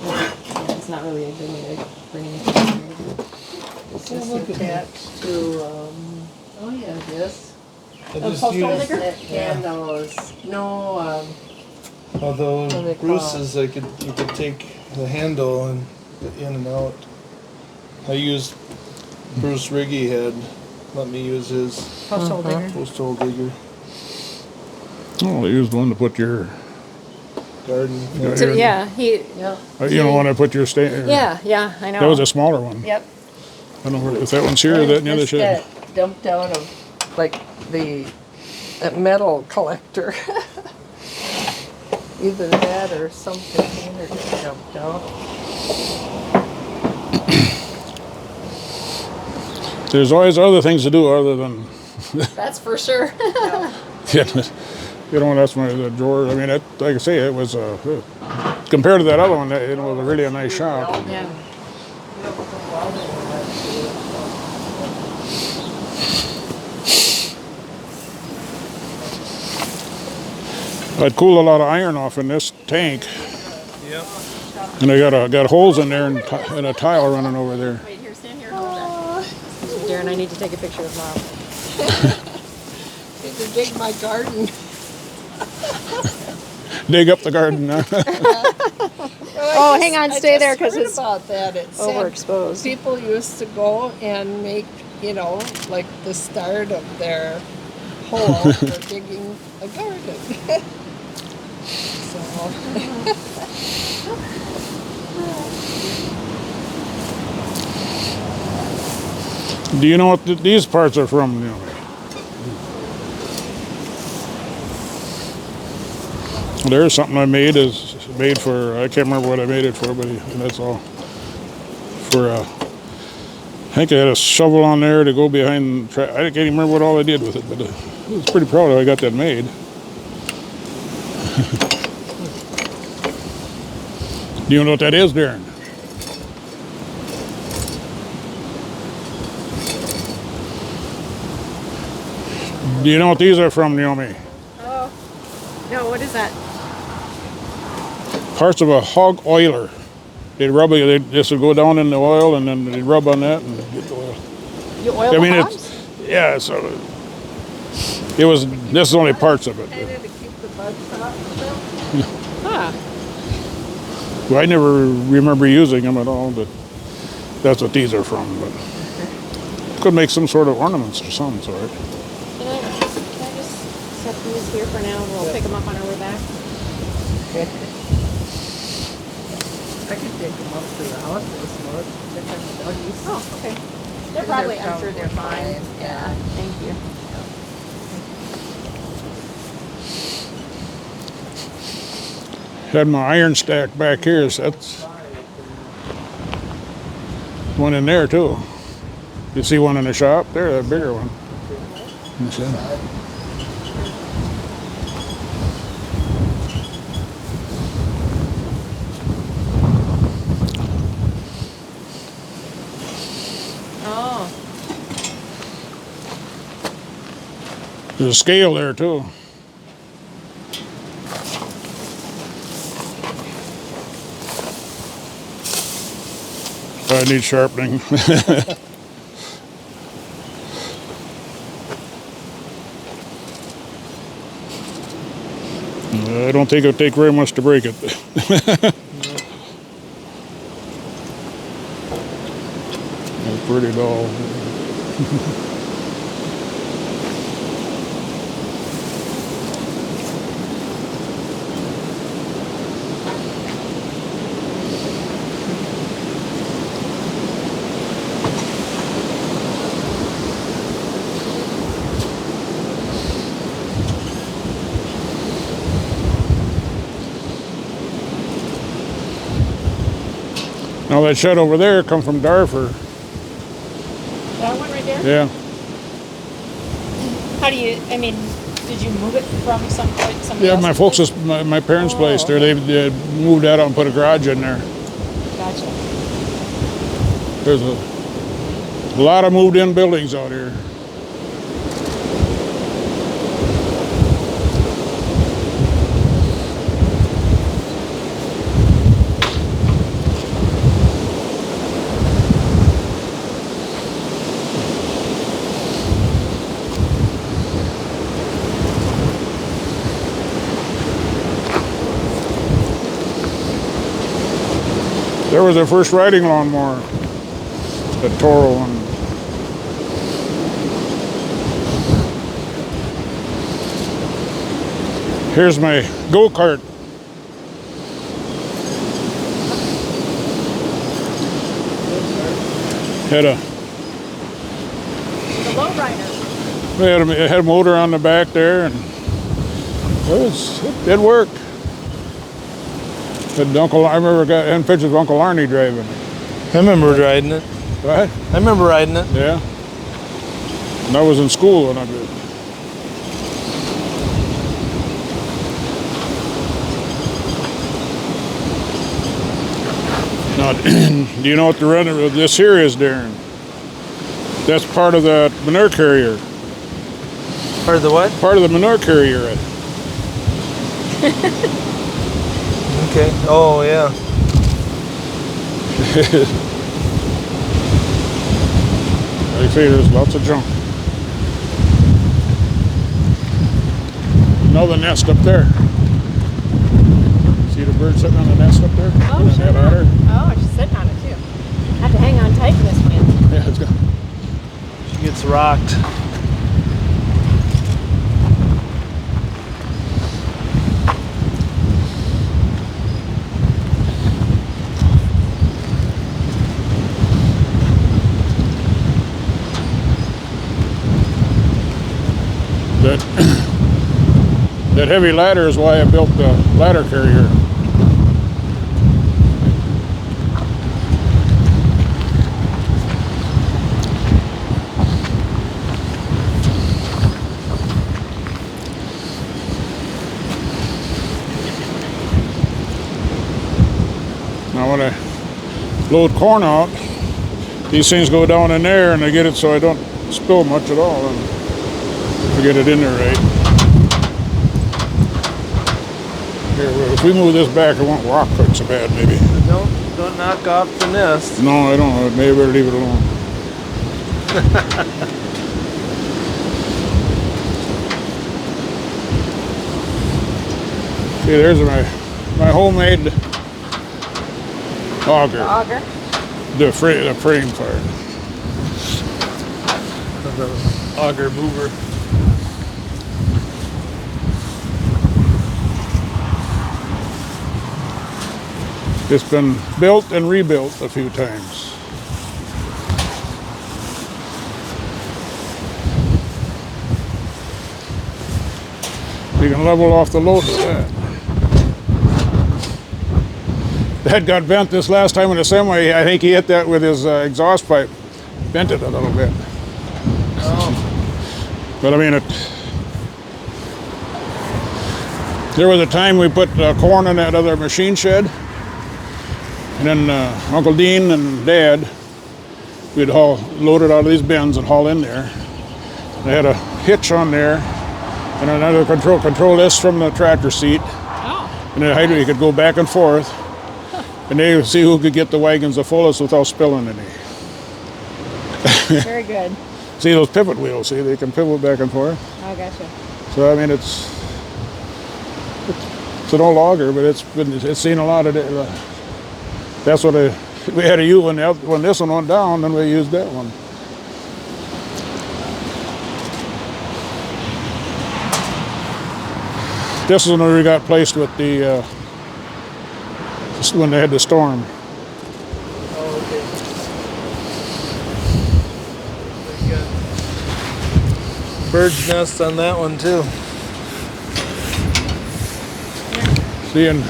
Yeah, it's not really a good way to bring anything. This is attached to, oh yeah, this. I Oh, just postal used, digger? Candles. No, although What are they Bruce's, you could take the handle and get in and out. I used Bruce Riggy had let me use his Postal digger. post hole digger Oh, I used one to put your, garden. Yeah. So, yeah, he. yeah. you know, when I put your Yeah, yeah, I know. That was a smaller one. Yep. I don't know if that one's here or that in the other This shed. got dumped out of, like, the metal collector. Either that or some container got dumped out. There's always other things to do other than, That's for sure. you know, that's the drawer. I mean, like I say, it was compared to that other one, it was really a nice shop. Yeah. I'd cool a lot of iron off in this tank, Yep. and I got holes in there and a tile running over there. Wait, here, stand here. Hold that. Darren, I need to take a picture of Mom. Need to dig my garden. Dig up the garden. Oh, hang on, stay there because because it's about that. It said overexposed. people used to go and make, you know, like the start of their hole for digging a garden. So, Do you know what these parts are from? You know? There's something I made is made for, I can't remember what I made it for, but that's all. For, I think I had a shovel on there to go behind, I can't even remember what all I did with it, but I was pretty proud of I got that made. Do you know what that is, Darren? Do you know what these are from, Naomi? Oh. No, what is that? Parts of a hog oiler. They'd rub it, this would go down in the oil and then they'd rub on that and get the oil. You oil the hogs? Yeah, so this is only parts of it. Kind of to keep the bugs off. Huh. Well, I never remember using them at all, but that's what these are from. But could make some sort of ornaments or some sort. Can I just set these here for now and we'll pick them up on our way back? I can take them up to the house this month. Oh, okay. They're probably, I'm sure they're fine. Yeah. Thank you. Had my iron stack back here, so that's one in there too. You see one in the shop there, that bigger one. Oh. There's a scale there too. I need sharpening. I don't think it'll take very much to break it. It's pretty dull. Now that shed over there come from Darfur. That one right there? Yeah. How do you, I mean, did you move it from some point, somebody Yeah, else's my parents' Oh, place there. okay. They moved that out and put a garage in there. Gotcha. There's a lot of moved-in buildings out here. There was their first riding lawnmower, the Toro one. Here's my go-kart. Had a The lowrider. it had a motor on the back there, and it worked. I remember having pictures of Uncle Arnie driving it. I remember riding it. Right? I remember riding it. Yeah. And I was in school when I did. Now, do you know what the run of this here is, Darren? That's part of the manure carrier. Part of the what? Part of the manure carrier. Okay. Oh, yeah. Like I say, there's lots of junk. Another nest up there. See the bird sitting on the nest up there? Oh, And sure. that ladder? Oh, she's sitting on it too. Have to hang on tight for this wind. Yeah, it's got. She gets rocked. That heavy ladder is why I built the ladder carrier. Now when I load corn out, these things go down in there and I get it so I don't spill much at all, and I get it in there right. Here, if we move this back, it won't rock quite so bad, maybe. Don't knock off the nest. No, I don't. Maybe better leave it alone. See, there's my homemade auger. Auger. The frame for it. The auger mover. It's been built and rebuilt a few times. You can level off the load with that. That got bent this last time in the semi. I think he hit that with his exhaust pipe. Bent it a little bit. Oh. But I mean, there was a time we put corn in that other machine shed. And then Uncle Dean and Dad, we'd load it out of these bins and haul in there. They had a hitch on there and another control this from the tractor seat. Oh. And the hydrant, you could go back and forth. And they would see who could get the wagons the fullest without spilling any. Very good. See those pivot wheels, see, they can pivot back and forth. Oh, gotcha. So I mean, it's an old auger, but it's seen a lot of it. That's what we had to use when this one went down, then we used that one. This is when we got placed with the when they had the storm. Oh, okay. Bird's nest on that one too. See, and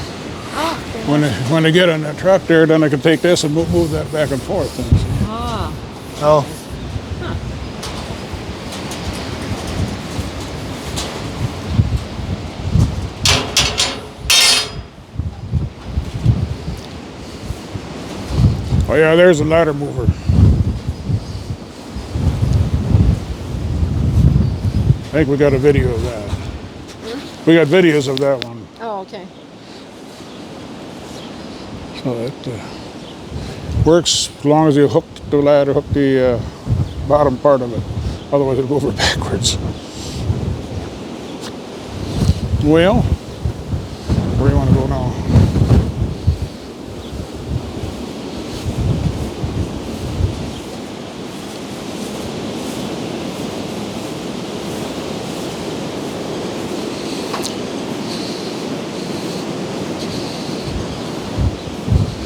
when I get on that truck there, then I can take this and move that back and forth. Ah. Oh. Oh yeah, there's a ladder mover. I think we got a video of that. We got videos of that one. Oh, okay. So it works as long as you hook the ladder, hook the bottom part of it. Otherwise it'll go over backwards. Well, where do you want to go now?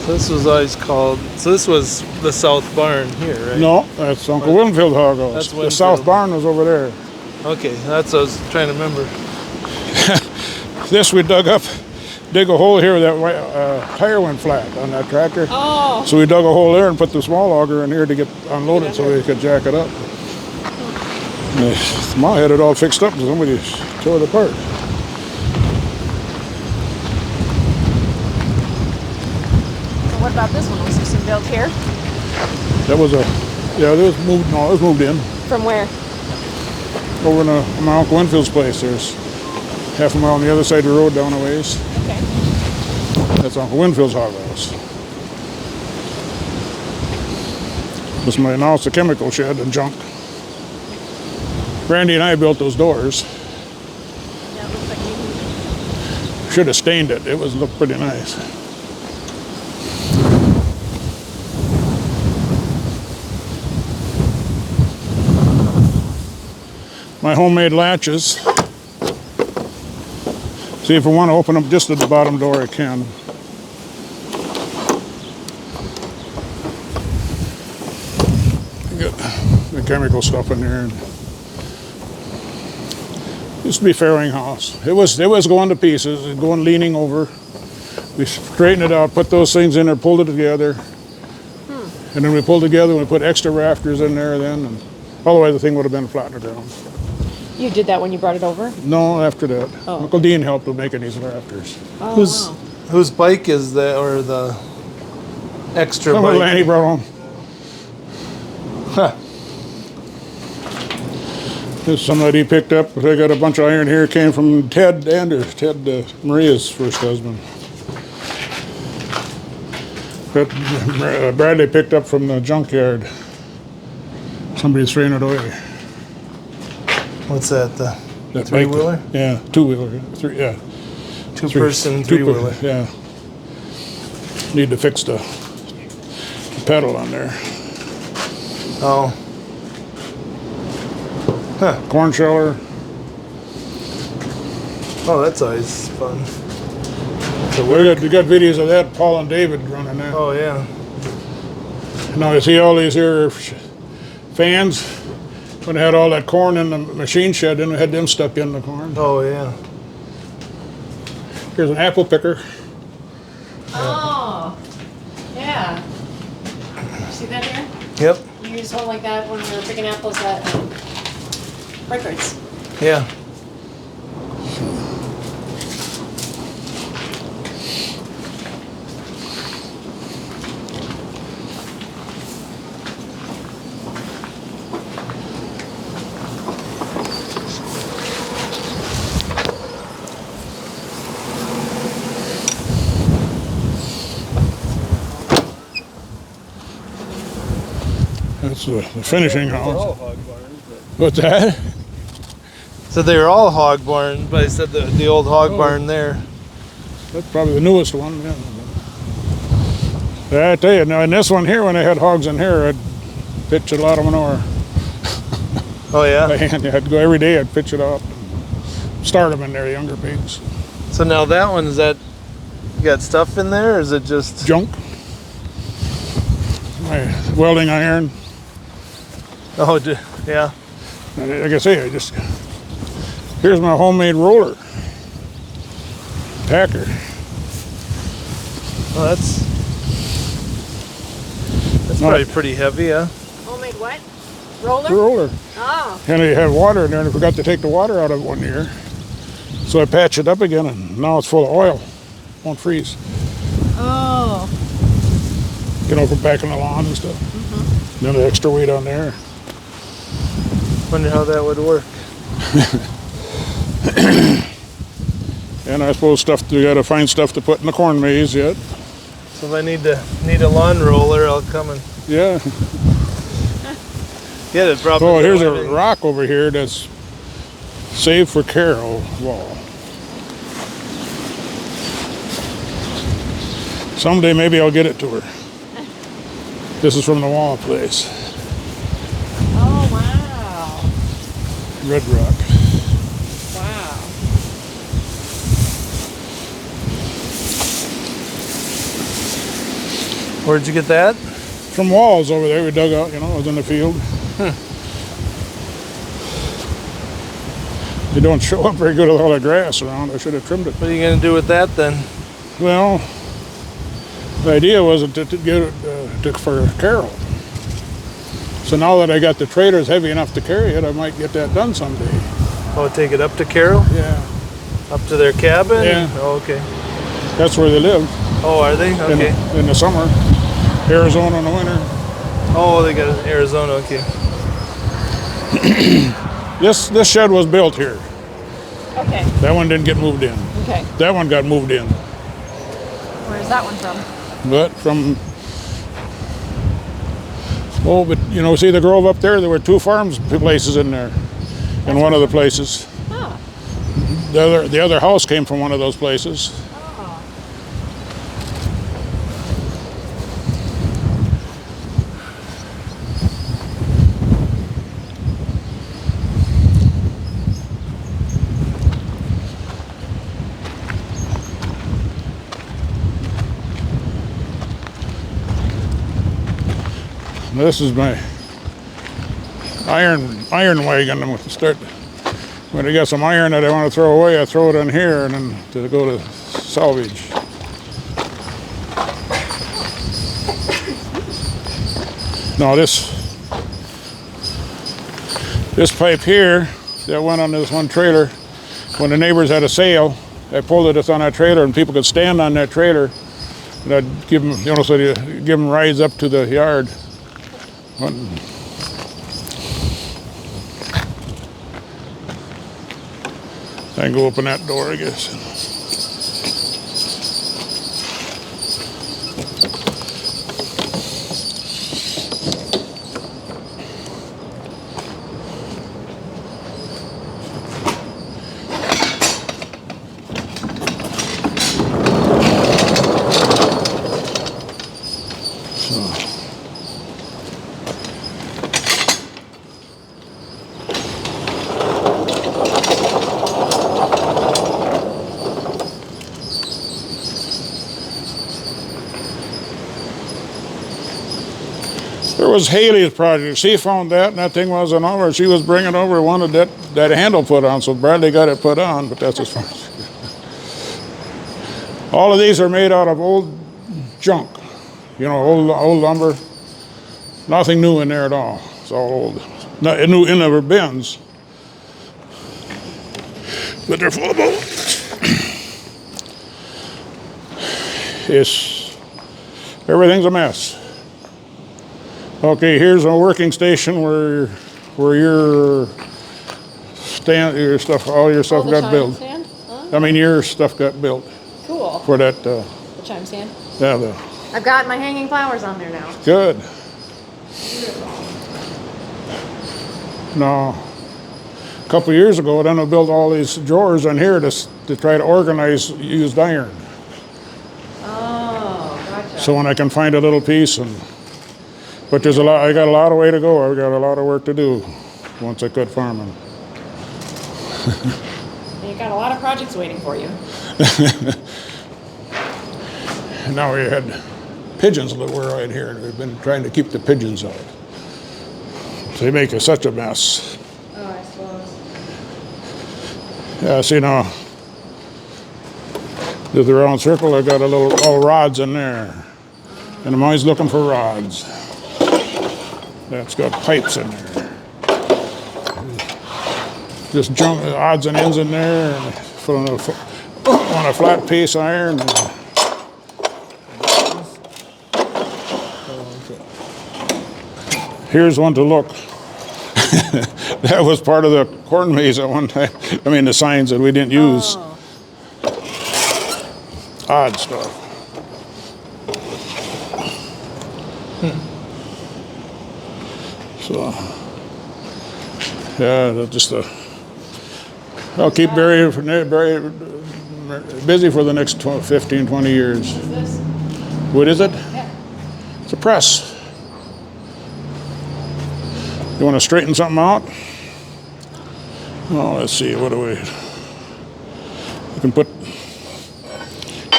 This was always called. So this was the South Barn here, right? No, that's Uncle Winfield Hog House. That's The Winfield. South Barn was over there. Okay, that's what I was trying to remember. This we dig a hole here where that tire went flat on that tractor. Oh. So we dug a hole there and put the small auger in here to get unloaded so we could jack it up. And the Ma had it all fixed up, so somebody tore it apart. What about this one? Was this one built here? That was it was moved. No, it was moved in From where? over in my Uncle Winfield's place. There's half a mile on the other side of the road down a ways. Okay. That's Uncle Winfield's hog house. Now it's a chemical shed and junk. Randy and I built those doors. Yeah, it looks like you. Should have stained it. It looked pretty nice. My homemade latches. See, if I want to open up just at the bottom door, I can. Got the chemical stuff in there. Used to be farrowing house. It was going to pieces, it going leaning over. We straightened it out, put those things in there, pulled it together. And then we pulled together and we put extra rafters in there then, and otherwise the thing would have been flat on the ground. You did that when you brought it over? No, after that. Oh. Uncle Dean helped with making these rafters. Oh, Whose wow. whose bike is that, or the extra Some of bike? Lanny brought home. Huh. This is somebody he picked up. They got a bunch of iron here. Came from Ted Anders, Maria's first husband. That Bradley picked up from the junkyard. Somebody's throwing it away. What's that? The That three bike- wheeler? Yeah, two-wheeler. Three, yeah. Two person three wheeler. Yeah. Need to fix the pedal on there. Oh. Huh. Corn sheller. Oh, that's always fun. So we got videos of that. Paul and David running that. Oh yeah. Now you see all these here fans. When they had all that corn in the machine shed, then we had them stuck in the corn. Oh yeah. Here's an apple picker. Oh, yeah. See that here? Yep. You use one like that when we were picking apples at Rickards. Yeah. That's the finishing They're all house. hog barns, but What's that? So they were all hog barns, but I said the old hog Oh. barn there. That's probably the newest one. Yeah. I tell you, now in this one here, when I had hogs in here, I'd pitch a lot of manure. Oh yeah. By hand, I'd go every day. I'd pitch it up, and start them in there, younger pigs. So now that one, is that, you got stuff in there, or is it just? Junk. My welding iron. Oh, yeah. Like I say, here's my homemade roller. Packer. Oh, that's No. probably pretty heavy, huh? Homemade what? Roller? Roller. Oh. And it had water in there, and I forgot to take the water out of it one year. So I patched it up again, and now it's full of oil. Won't freeze. Oh. You know, for backing the lawn and stuff. Then the extra weight on there. Wonder how that would work. And I suppose we gotta find stuff to put in the corn maze yet. So if I need a lawn roller, I'll come and Yeah. get it. Probably. Oh, here's a rock over here that's saved for Carol Wall. Someday maybe I'll get it to her. This is from the Wall place. Oh, wow. Red rock. Wow. Where'd you get that? From Walls over there we dug out, it was in the field. They don't show up very good with all the grass around. I should have trimmed it. What are you gonna do with that then? Well, the idea was to get it for Carol. So now that I got the trailers heavy enough to carry it, I might get that done someday. Oh, take it up to Carol? Yeah, Up to their cabin? Yeah. Oh, okay. that's where they live Oh, are they? Okay. in the summer. Arizona in the winter. Oh, they got it in Arizona. Okay. This shed was built here. Okay. That one didn't get moved in. Okay. That one got moved in. Where's that one from? But see the grove up there, there were two farms places in there. In one of the places. Oh. The other house came from one of those places. Oh. This is my iron wagon. I'm going to start When I got some iron that I want to throw away, I throw it in here and then to go to salvage. Now this pipe here that went on this one trailer, when the neighbors had a sale, I pulled it on that trailer and people could stand on that trailer and I'd give them, you know, so you give them rides up to the yard. I can go open that door, I guess. There was Haley's project. She found that, and that thing wasn't over. She was bringing over, wanted that handle put on, so Bradley got it put on, but that's as far as. All of these are made out of old junk, you know, old lumber. Nothing new in there at all. It's all old. Not new in the bins, but they're full of bolts. Everything's a mess. Okay, here's a working station where your stuff, all your stuff got built. Stand? Huh? I mean, your stuff got built Cool. for that. The chime stand. Yeah, I've got my hanging flowers on there now. good. No, a couple of years ago, then I built all these drawers on here to try to organize used iron. Oh, gotcha. So when I can find a little piece but there's I got a lot of way to go. I've got a lot of work to do once I quit farming. You got a lot of projects waiting for you. And now we had pigeons that were right here, and we've been trying to keep the pigeons out. They make such a mess. Oh, I suppose. Yeah, see now, there's the round circle, I've got all rods in there. And I'm always looking for rods. That's got pipes in there. Just junk, odds and ends in there, and put on a flat piece iron. Here's one to look. That was part of the corn maze at one time. I mean, the signs that we didn't use. Oh. Odd stuff. So, yeah, just I'll keep very busy for the next 15, 20 years. Is this? What is it? Yeah. It's a press. You want to straighten something out? Oh, let's see, what do we... You can put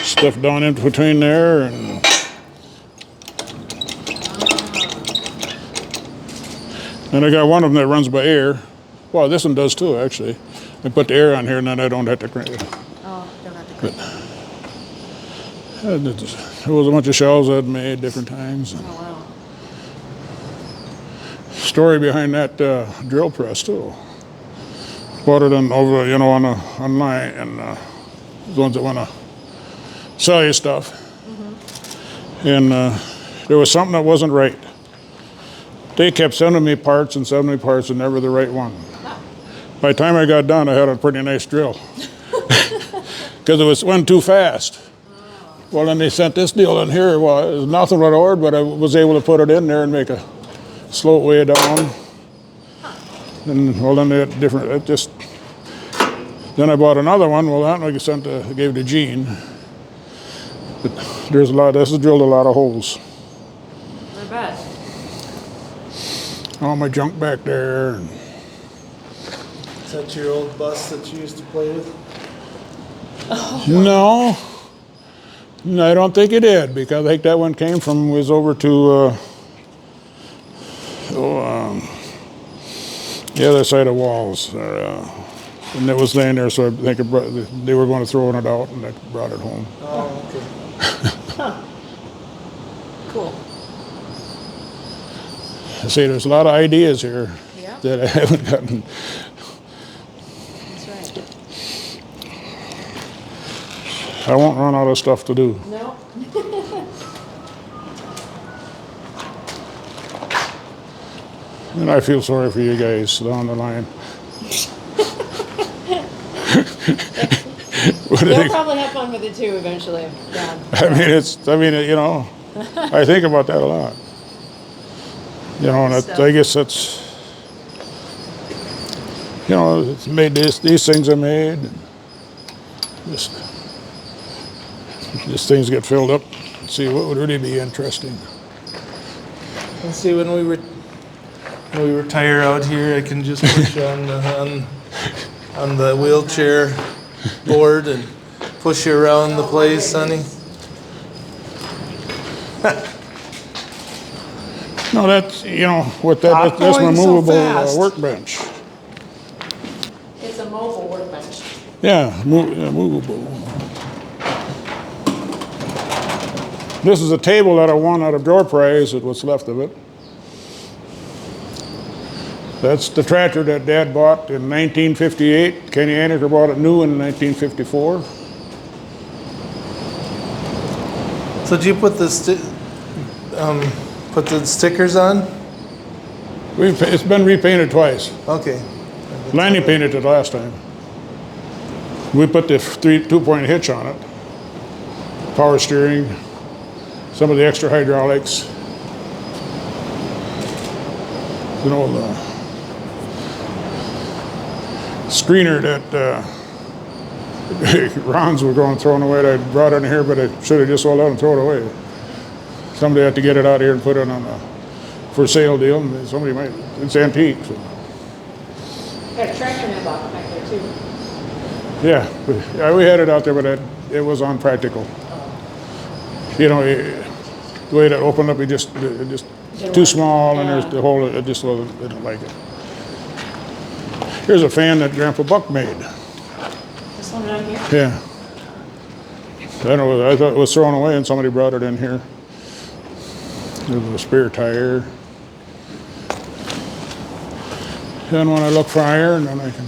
stuff down in between there and... And I got one of them that runs by air. Well, this one does too, actually. I put the air on here and then I don't have to crank it. Oh, don't have to crank. There was a bunch of shells I'd made different times. Oh, wow. Story behind that drill press too. Bought it online, and the ones that want to sell you stuff. Mm-hmm. And there was something that wasn't right. They kept sending me parts and never the right one. Oh. By the time I got done, I had a pretty nice drill. Because went too fast. Oh. Well, then they sent this deal in here. Well, it was nothing but ord, but I was able to put it in there and make a slow it way down. Huh. And well, then they had different. Then I bought another one. Well, that one I gave to Gene. But there's a lot. This has drilled a lot of holes. I bet. All my junk back there. Is that your old bus that you used to play with? Oh. No, I don't think it did, because I think that one was over to the other side of Walls. And it was laying there, so I think they were going to throw it out, and I brought it home. Oh, okay. Cool. I say there's a lot of ideas here Yeah. that I haven't gotten. That's right. I won't run out of stuff to do. No. And I feel sorry for you guys down the line. You'll probably have fun with it too eventually. Yeah. I think about that a lot. And I guess that's, it's made these things are made. These things get filled up. See what would really be interesting. Let's see, when we retire out here, I can just push on the wheelchair board and push you around the place, Sonny. No, that's, with Not that's my going so movable fast. workbench. It's a mobile workbench. Yeah, movable. This is a table that I won out of door prize, what's left of it. That's the tractor that Dad bought in 1958. Kenny Anniker bought it new in 1954. So did you put the stickers on? It's been repainted twice. Okay. Lanny painted it last time. We put the 2-point hitch on it. Power steering, some of the extra hydraulics. The screener that Ron's were going throwing away. I brought it in here, but I should have just sold out and throw it away. Somebody had to get it out here and put it on a for sale deal, and somebody might. It's antique. So. Got a tractor in the back there too. Yeah, we had it out there, but it was unpractical. The way that opened up, it just too small, and there's the hole. It just wasn't. I didn't like it. Here's a fan that Grandpa Buck made. This one down here? Yeah. I thought it was thrown away, and somebody brought it in here. There's a spare tire. Then when I look for iron, then I can.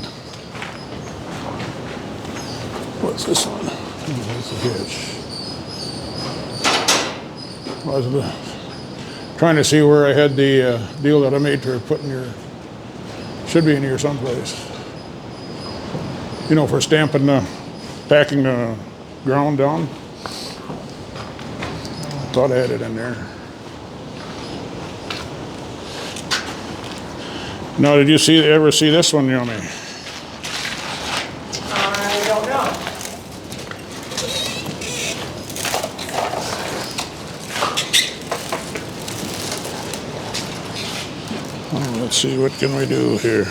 What's this one? That's a hitch. I was trying to see where I had the deal that I made to put in your. Should be in here someplace. For stamping packing the ground down. Thought I had it in there. Now, did you ever see this one, Yummy? I don't know. Oh, let's see, what can we do here?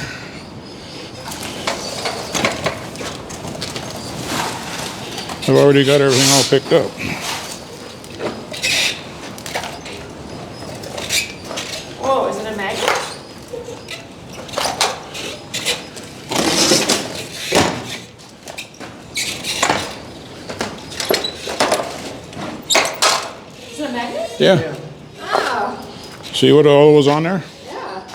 I've already got everything all picked up. Whoa, is it a magnet? Is it a magnet? Yeah. Oh, See what all was on there? yeah.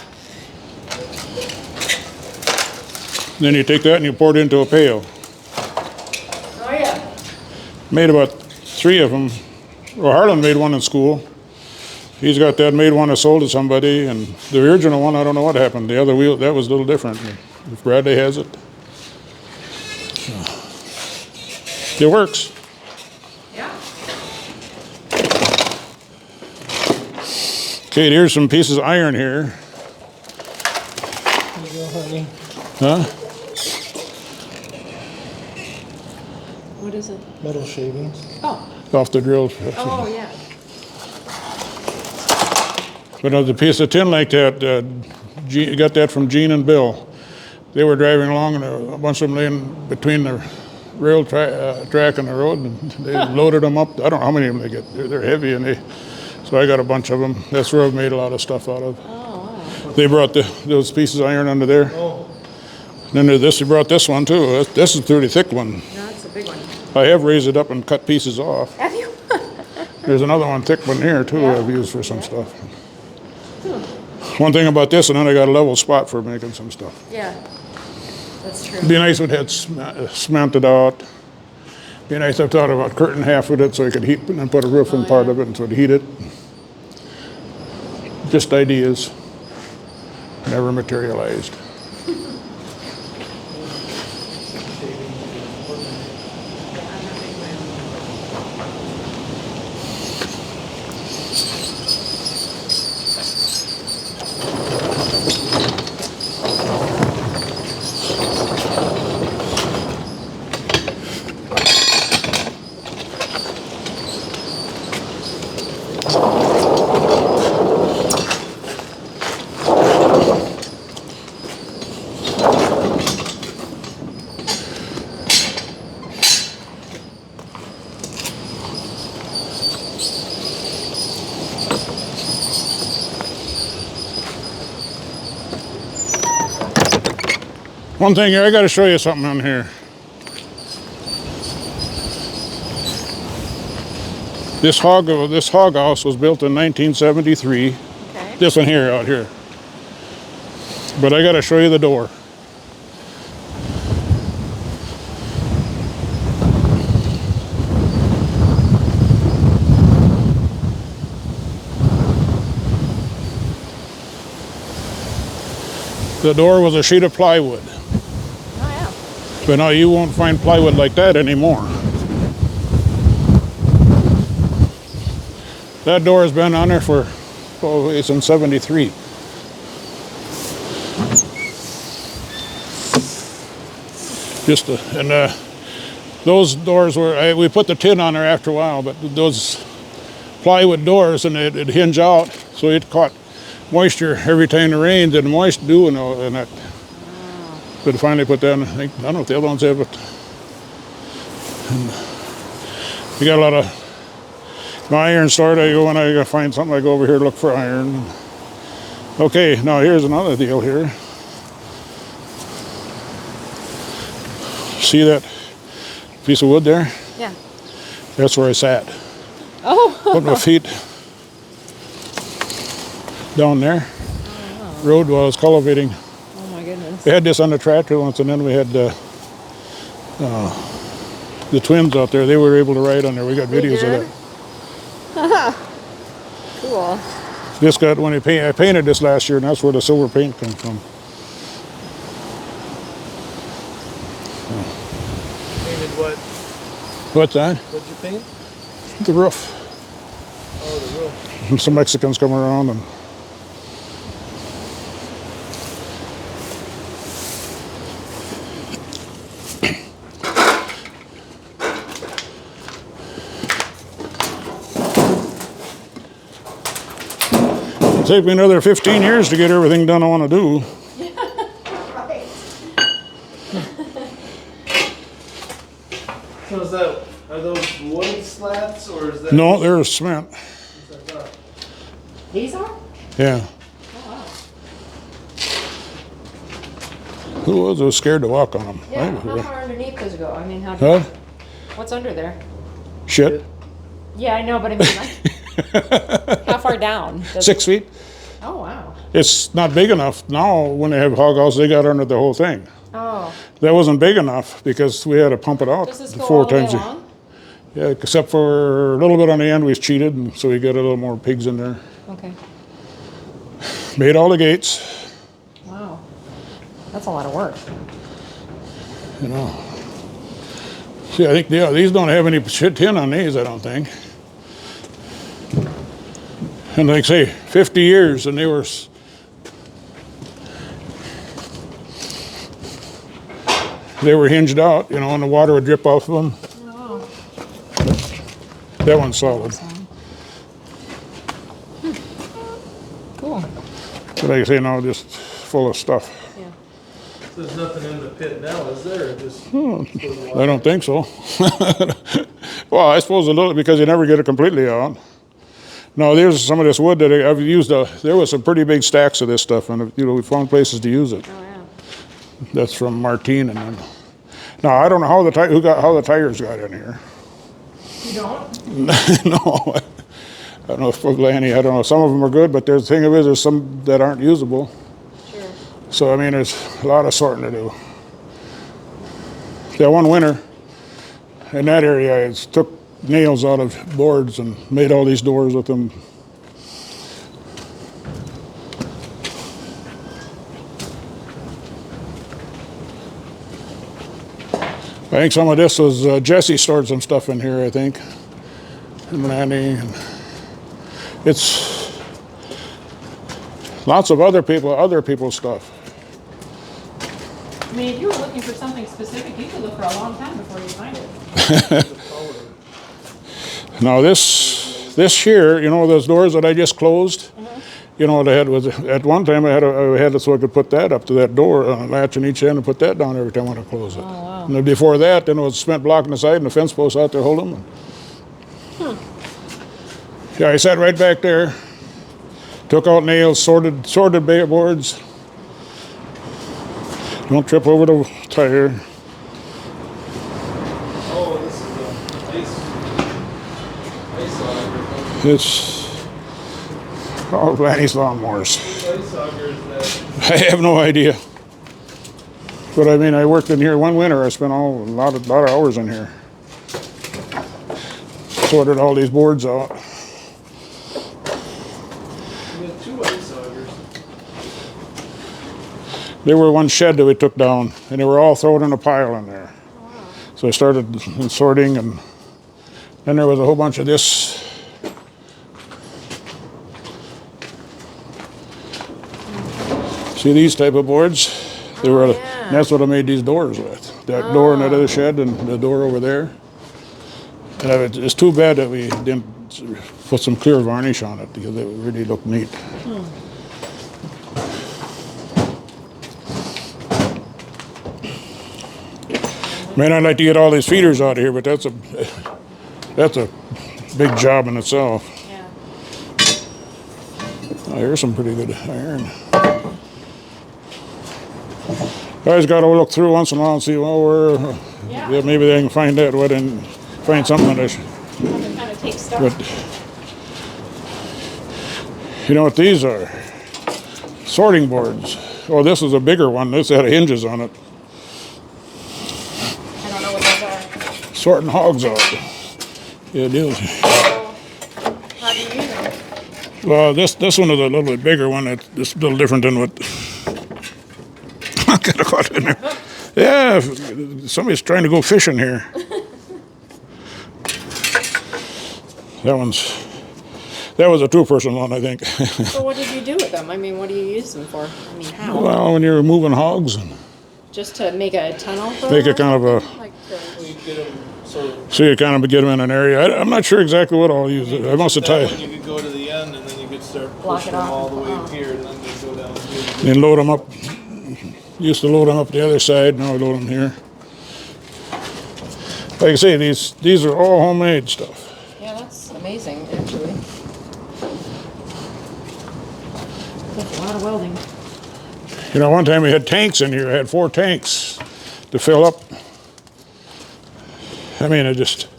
Then you take that and you pour it into a pail. Oh, yeah. Made about 3 of them. Well, Harlan made one in school. He's got that, made one, I sold to somebody, and the original one, I don't know what happened. The other wheel, that was a little different. If Bradley has it. It works. Yeah. Okay, here's some pieces of iron here. There you go, honey. Huh? What is it? Metal shavings. Oh. Off the drill. Oh, yeah. But the piece of tin like that, got that from Gene and Bill. They were driving along, and a bunch of them laying between the rail track and the road, and they loaded them up. I don't know how many of them they get. They're heavy, and so I got a bunch of them. That's where I've made a lot of stuff out of. Oh, wow. They brought those pieces of iron under there. Oh, Then he brought this one too. This is a pretty thick one. No, that's a big one. I have raised it up and cut pieces off. Have you? There's another one, thick one here too, Yeah. I've used for some stuff. One thing about this, and then I got a level spot for making some stuff. Yeah, that's true. Be nice if it had cemented out. Be nice, I've thought about curtain half with it so I could heat and then put a roof in part of it and so it'd heat it. Just ideas. Never materialized. One thing here, I got to show you something on here. This hog house was built in 1973. Okay. This one here, out here. But I got to show you the door. The door was a sheet of plywood. Oh, But now you won't find plywood like that anymore. That door has been on there for, oh, it's in 73. Those doors were, we put the tin on there after a while, but those plywood doors, and it'd hinge out, so it caught moisture every time it rained, and moist dew and all and that. But finally put that in, I don't know if the other ones have, but we got a lot of my iron stored. I go when I find something, I go over here look for iron. Okay, now here's another deal here. See that piece of wood there? yeah. That's where I sat. Oh. Put my feet down there. Road while I was cultivating. Oh my goodness. We had this on the tractor once, and then we had the twins out there. They were able to ride on there. We got They videos did? of that. Cool. This got when I painted this last year, and that's where the silver paint comes from. Painted what? What's that? What'd you paint? The roof. Oh, the roof. And some Mexicans come around and it'll take me another 15 years to get everything done I want to do. Right. So is that, are those wood slats or is that? No, they're cement. These are? Yeah. Oh, wow. Who was scared to walk on them? Yeah, how far underneath does it go? I mean, how Huh? what's under there? Shit. Yeah, I know, but I mean, like, how far down? 6 feet. Oh, wow. It's not big enough. Now, when they have hog houses, they got under the whole thing. Oh, That wasn't big enough because we had to pump it out does this go 4 all the way times. along? Yeah, except for a little bit on the end, we cheated, and so we got a little more pigs in there. Okay. Made all the gates, Wow. That's a lot of work. you know. See, I think these don't have any shit tin on these, I don't think. And like I say, 50 years, and they were hinged out, you know, and the water would drip off of them. Oh, That one's solid. cool. But like I say, now just full of stuff. Yeah. There's nothing in the pit now, is there? Just I don't think so. Well, I suppose a little, because you never get it completely out. No, there's some of this wood that I've used. There was some pretty big stacks of this stuff, and we found places to use it. Oh, yeah. That's from Martine and then. Now I don't know how how the tires got in here. You don't? No, I don't know if Lanny. I don't know. Some of them are good, but the thing of it is, there's some that aren't usable. Sure. So I mean, there's a lot of sorting to do. That one winter in that area, I took nails out of boards and made all these doors with them. I think some of this was Jesse stored some stuff in here. I think, and Lanny. And it's lots of other people's stuff. I mean, if you were looking for something specific, you could look for a long time before you find it. Now this here, you know, those doors that I just closed. You know what I had was at one time I had it so I could put that up to that door on a latch on each end and put that down every time I want to close it. Oh, wow. And then before that, then it was cement blocking the side and the fence posts out there holding them. Yeah, I sat right back there, took out nails, sorted boards. Don't trip over the tire. Oh, this is a It's all Lanny's lawnmowers. ice auger is that? I have no idea. But I mean, I worked in here one winter. I spent a lot of hours in here. Sorted all these boards out. We had 2 ice augers. They were one shed that we took down, and they were all thrown in a pile in there. So I started sorting, and then there was a whole bunch of this. See these type of boards? They were. yeah. That's what I made these doors with. That door in that other shed and the door over there. And it's too bad that we didn't put some clear varnish on it because it really looked neat. Man, I'd like to get all these feeders out of here, but that's a big job in itself. Yeah. Oh, here's some pretty good iron. I always got to look through once in a while and see, well, where, yeah, maybe they can find that, what, and find something that I should. Have to kind of take stuff. But you know what these are? Sorting boards. Oh, this is a bigger one. This had hinges on it. I don't know what those are. Sorting hogs out. Yeah, it is. So, how do you use them? Well, this one is a little bit bigger one. It's a little different than what. I got caught in there. Yeah, somebody's trying to go fishing here. That was a 2-person one, I think. So what did you do with them? I mean, what do you use them for? I mean, how? Well, when you're moving hogs and Just to make a tunnel for make them? it kind of a, Like to, We get them sort of. so you kind of get them in an area. I'm not sure exactly what I'll use. I must have That tied. one you could go to the end and then you could start Block pushing it them off. all the way Oh. here and then they go down here. And load them up. Used to load them up the other side. Now I load them here. Like I say, these are all homemade stuff. yeah, that's amazing, actually. That's a lot of welding. You know, one time we had tanks in here. I had 4 tanks to fill up. I mean, I just.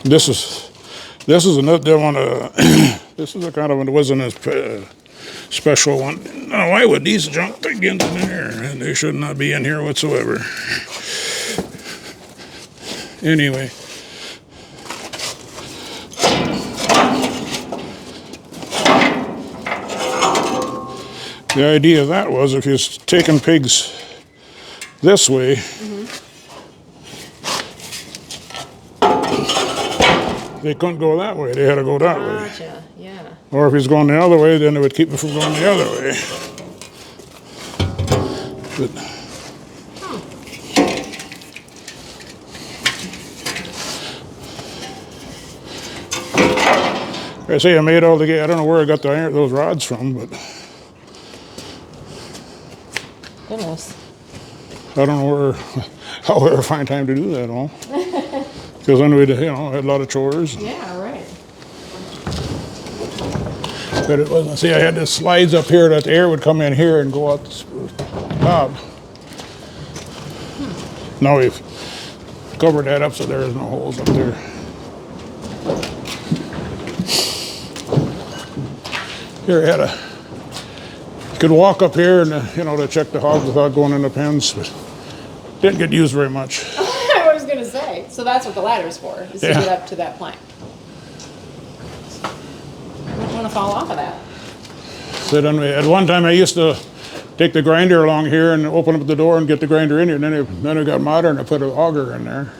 This is another one. This is a kind of one. It wasn't a special one. Now, why would these junk things get in there? And they should not be in here whatsoever. Anyway. The idea of that was if you're taking pigs this way, they couldn't go that way. They had to go that way. Gotcha, yeah. Or if he's going the other way, then it would keep him from going the other way. But I say I made all the. I don't know where I got those rods from, but Goodness. I don't know how I ever find time to do that all. Because then we, had a lot of chores. Yeah, right. But it wasn't. See, I had the slides up here that the air would come in here and go out the top. Now we've covered that up so there is no holes up there. Here I had could walk up here and to check the hogs without going in the pens, but didn't get used very much. I was gonna say. So that's what the ladder is for, is to Yeah. get up to that plank. You don't want to fall off of that. So then at one time I used to take the grinder along here and open up the door and get the grinder in here. And then it got modern. I put an auger in there.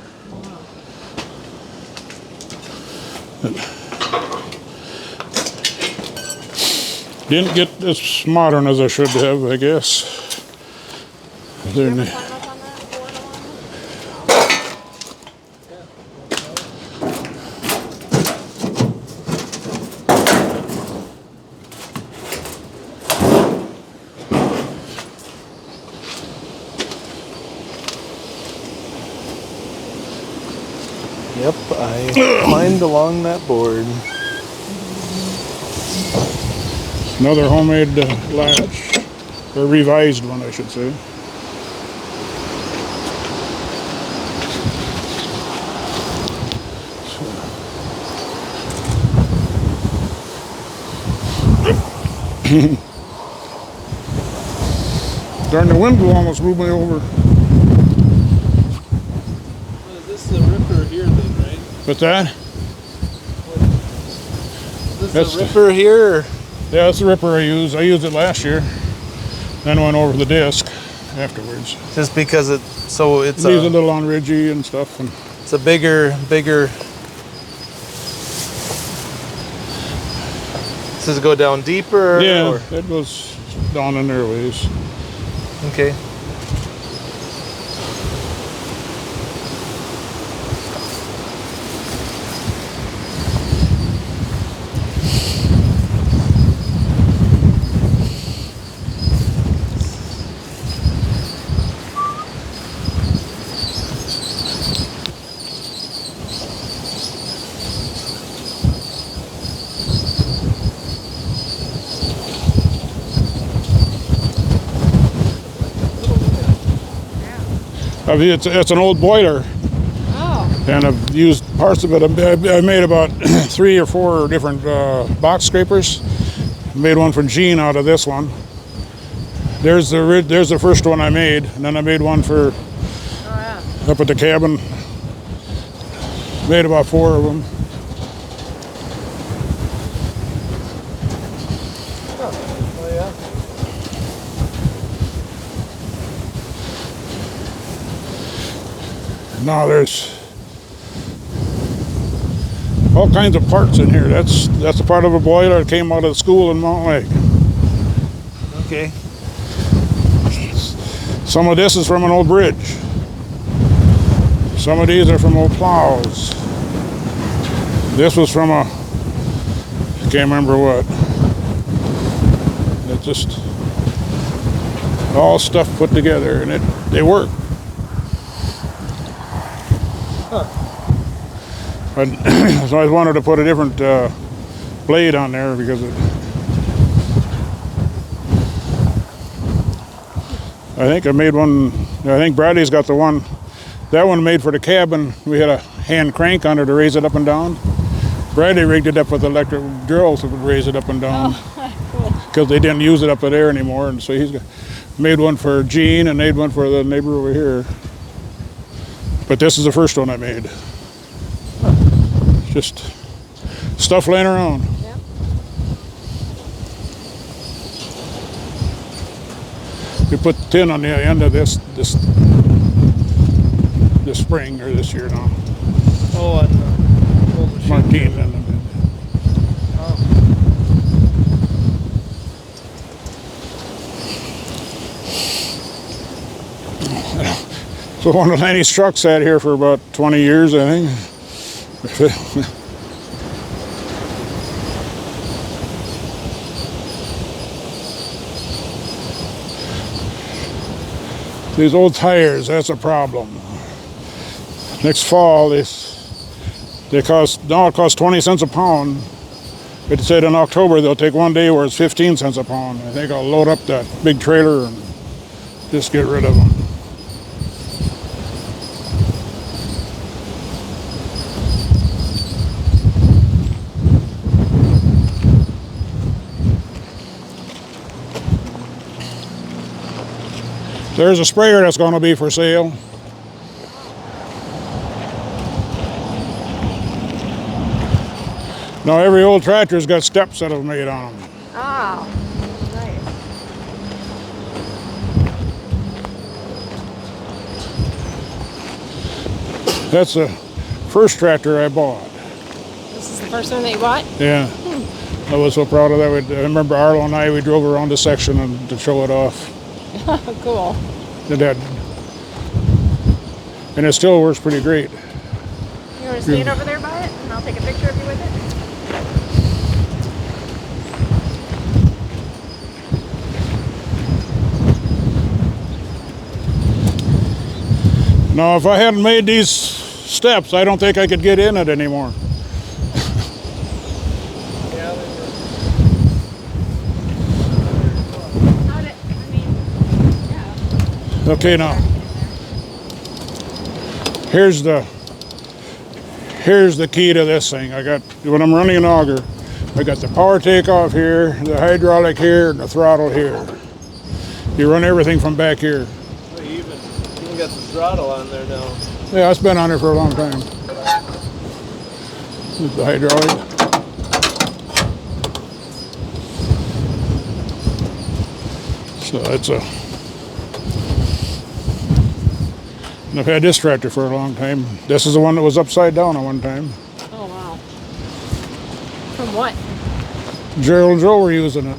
Didn't get as modern as I should have, I guess. Then, Climb up on that board along it? Yep, I climbed along that board. another homemade latch, or revised one, I should say. Darn, the wind blew almost blew me over. Well, is this the ripper here then, right? What's that? Is That's this the ripper here? Or? Yeah, that's the ripper I used. I used it last year. Then went over the disc afterwards. Just because it's Leaves a little on ridgy and stuff. And it's a bigger. Does it go down deeper? yeah, Or? it goes down in there ways. Okay. It's an old boiler, Oh, and I've used parts of it. I made about 3 or 4 different box scrapers. Made one for Gene out of this one. There's the first one I made, and then I made one for oh up at the cabin. Made about 4 of them. Oh yeah. Now there's all kinds of parts in here. That's a part of a boiler that came out of the school in Mount Lake. Okay. Some of this is from an old bridge. Some of these are from old plows. This was from I can't remember what. It's just all stuff put together, and they work. But so I wanted to put a different blade on there because I think I made one. I think Bradley's got the one. That one made for the cabin. We had a hand crank on it to raise it up and down. Bradley rigged it up with electric drills to raise it up and down because they didn't use it up there anymore. And so he's made one for Gene and made one for the neighbor over here. But this is the first one I made. Just stuff laying around. Yep. We put tin on the end of this spring, or this year now. Oh, and the machine. Martine and so one of Lenny's trucks sat here for about 20 years, I think. These old tires, that's a problem. Next fall, it costs 20 cents a pound It said in October they'll take one day where it's 15 cents a pound. I think I'll load up that big trailer and just get rid of them. There's a sprayer that's going to be for sale. Now every old tractor's got steps that have made on them. Oh, nice. That's the first tractor I bought. This is the first one that you bought? Yeah. I was so proud of that. I remember Arlo and I, we drove around the section and to show it off. Cool. It had, and it still works pretty great. You want to stand over there by it and I'll take a picture of you with it? Now, if I hadn't made these steps, I don't think I could get in it anymore. Yeah, they Not it. I mean, yeah. Okay, now, here's the key to this thing. When I'm running an auger, I got the power takeoff here, the hydraulic here, and the throttle here. You run everything from back here. were even got the throttle on there now. Yeah, it's been on there for a long time. This is the hydraulic. So it's a. And I've had this tractor for a long time. This is the one that was upside down at one time. Oh, wow. From what? Gerald and Joe were using it.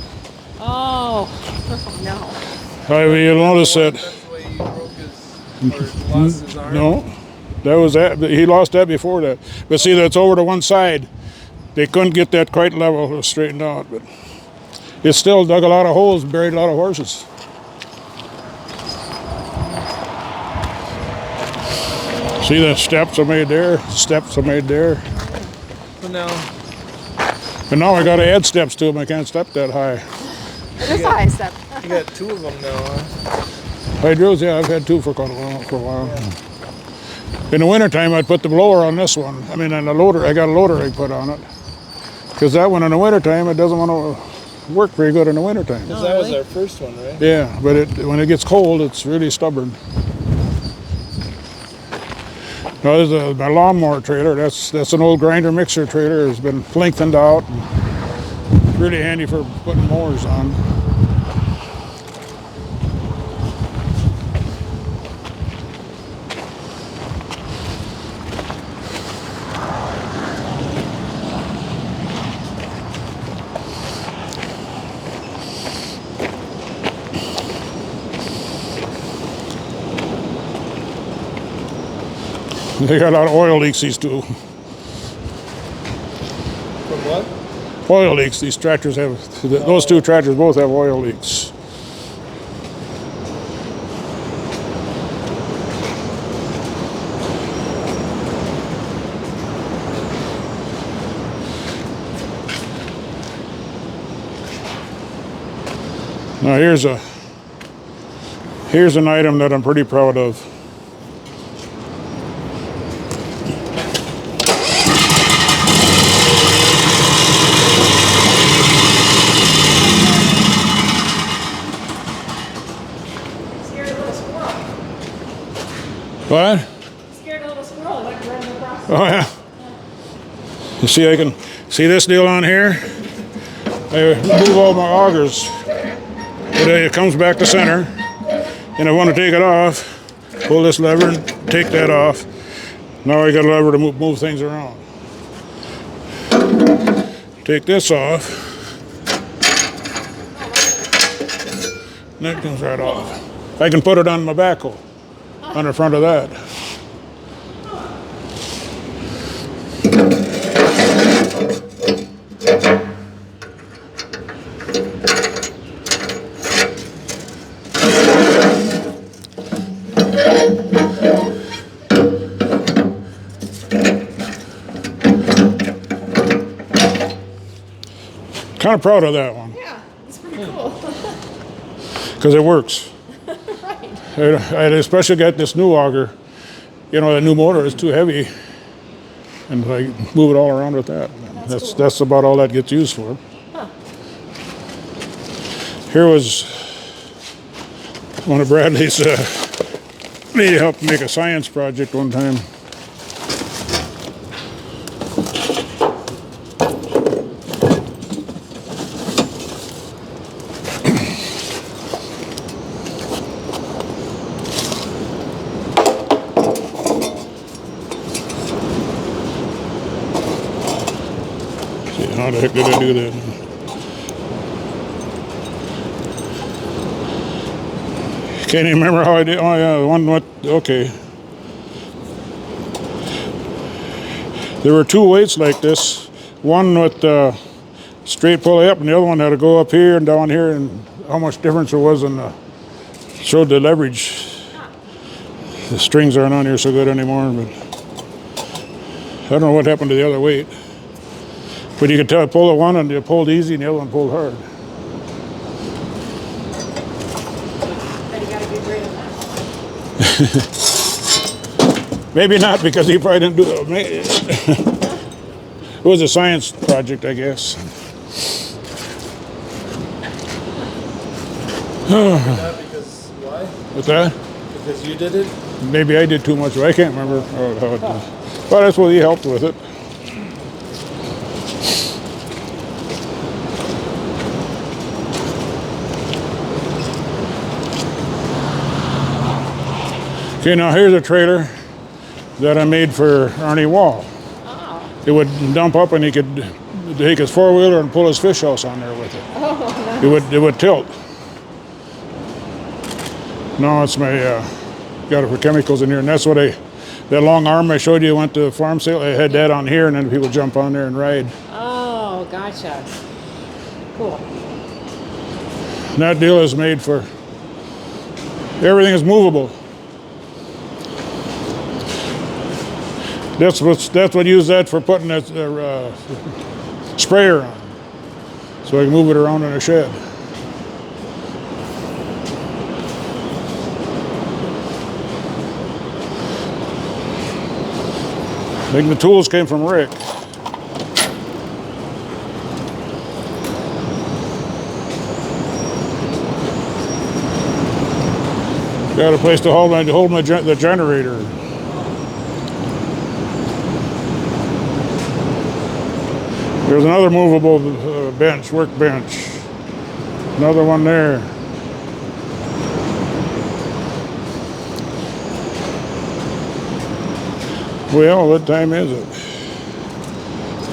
Oh, no. You'll notice that. That's the way he broke his, or lost his arm. No, that was that. He lost that before that. But see, that's over to one side. They couldn't get that quite level or straightened out, but it still dug a lot of holes and buried a lot of horses. See the steps are made there. Steps are made there. So now, And now I got to add steps to them. I can't step that high. It is a high step. you got two of them now, huh? Hydros, yeah, I've had two for quite a while. In the wintertime, I'd put the blower on this one. I mean, on the loader, I got a loader rig put on it. Because that one in the wintertime, it doesn't want to work very good in the wintertime. Because that was our first one, right? Yeah, but when it gets cold, it's really stubborn. Now, this is my lawnmower trailer. That's an old grinder mixer trailer. It's been lengthened out. And really handy for putting mowers on. They got a lot of oil leaks, these two. From what? Oil leaks. These tractors have, those two tractors both have oil leaks. Now here's an item that I'm pretty proud of. Scared a little squirrel. What? Scared a little squirrel like running across. Oh yeah. You see, I can see this deal on here. I move all my augers. It comes back to center, and I want to take it off. Pull this lever and take that off. Now I got a lever to move things around. Take this off. And that comes right off. I can put it on my backhoe, on the front of that. Kind of proud of that one Yeah, it's pretty cool. because it works. Right. I especially got this new auger. You know, the new motor is too heavy, and I move it all around with that. That's cool. That's about all that gets used for. Huh. Here was one of Bradley's. He helped make a science project one time. See, how the heck did I do that? Can't even remember how I did. Oh yeah, the one what? Okay. There were two weights like this. One with straight pulley up, and the other one had to go up here and down here, and how much difference there was in showed the leverage. The strings aren't on here so good anymore, but I don't know what happened to the other weight. But you could tell I pulled the one and it pulled easy, and the other one pulled hard. But you got a good grade on that. Maybe not, because he probably didn't do it. It was a science project, I guess. Not because why? What's that? Because you did it? Maybe I did too much. I can't remember how it was. Well, that's what he helped with it. Okay, now here's a trailer that I made for Arnie Wall. Oh. It would dump up, and he could take his four-wheeler and pull his fish house on there with it. Oh, nice. It would tilt. No, it's my got it for chemicals in here, and that's what that long arm I showed you went to the farm sale. I had that on here, and then people jump on there and ride. Oh, gotcha. Cool. And that deal is made for everything is movable. That's what use that for putting that sprayer on, so I can move it around in a shed. I think the tools came from Rick. Got a place to hold the generator. There's another movable workbench. Another one there. Well, what time is it?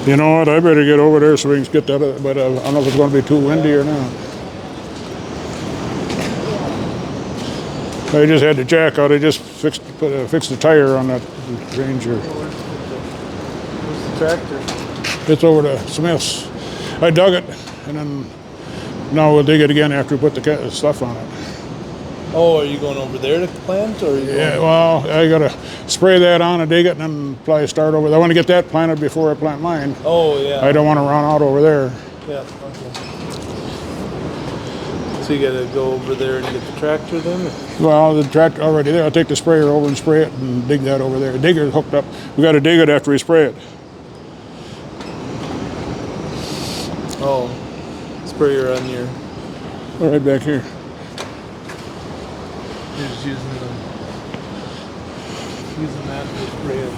You know what? I better get over there so we can get that. But I don't know if it's going to be too windy or not. I just had the jack out. I just fixed the tire on that Ranger. Where's the tractor? It's over to Smith's. I dug it, and then now we'll dig it again after we put the stuff on it. Oh, are you going over there to plant, or are you Yeah, going? well, I gotta spray that on and dig it, and then probably start over. I want to get that planted before I plant mine. Oh, yeah. I don't want to run out over there. Yeah, okay. So you gotta go over there and get the tractor then? Well, the tractor already there. I'll take the sprayer over and spray it and dig that over there. The digger's hooked up. We got to dig it after we spray it. Oh, sprayer on your, Right back here. you're just using that to spray it.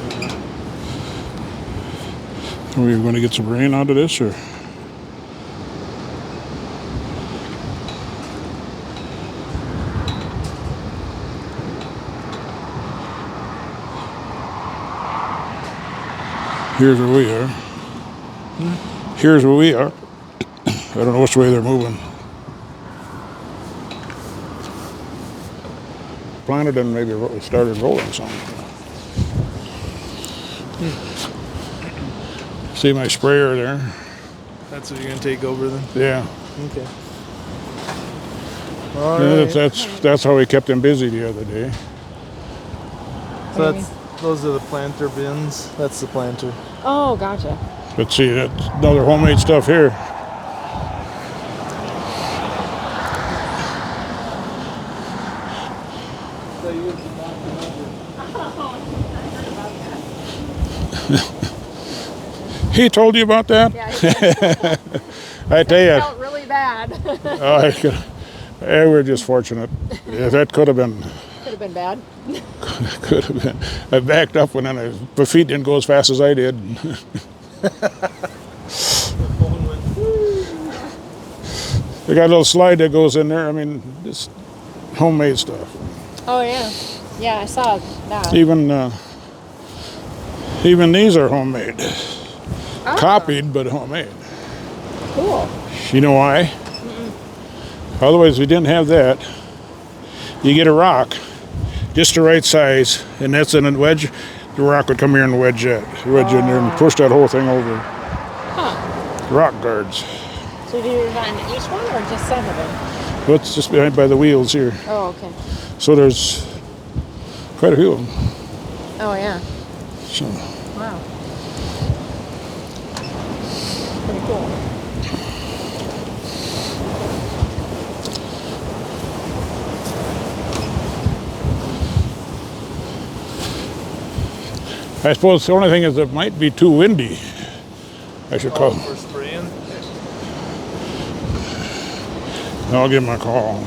Are we going to get some rain out of this, or? Here's where we are. Here's where we are. I don't know which way they're moving. Planted and maybe started rolling something. See my sprayer there? That's what you're gonna take over then? Yeah. Okay. All right. That's how we kept him busy the other day. So those are the planter bins. That's the planter. Oh, gotcha. But see, that's another homemade stuff here. you was the doctor number. He told you about that? Yeah, he did. I tell It you, felt really bad. we're just fortunate. Yeah, that could have been. Could have been bad. Could have been. I backed up when my feet didn't go as fast as I did. They got a little slide that goes in there. I mean, it's homemade stuff. Oh yeah. Yeah, I saw that. Even these are homemade. Oh, Copied, but homemade. cool. You know why? Otherwise, we didn't have that. You get a rock, just the right size, and that's in a wedge. The rock would come here and wedge in there and push that whole thing over. Huh. Rock guards. So do you on each one or just some of them? Well, it's just behind by the wheels here. Oh, okay. So there's quite a few of them. Oh yeah. So Wow. Pretty cool. I suppose the only thing is it might be too windy. I should call. For spraying. I'll give him a call.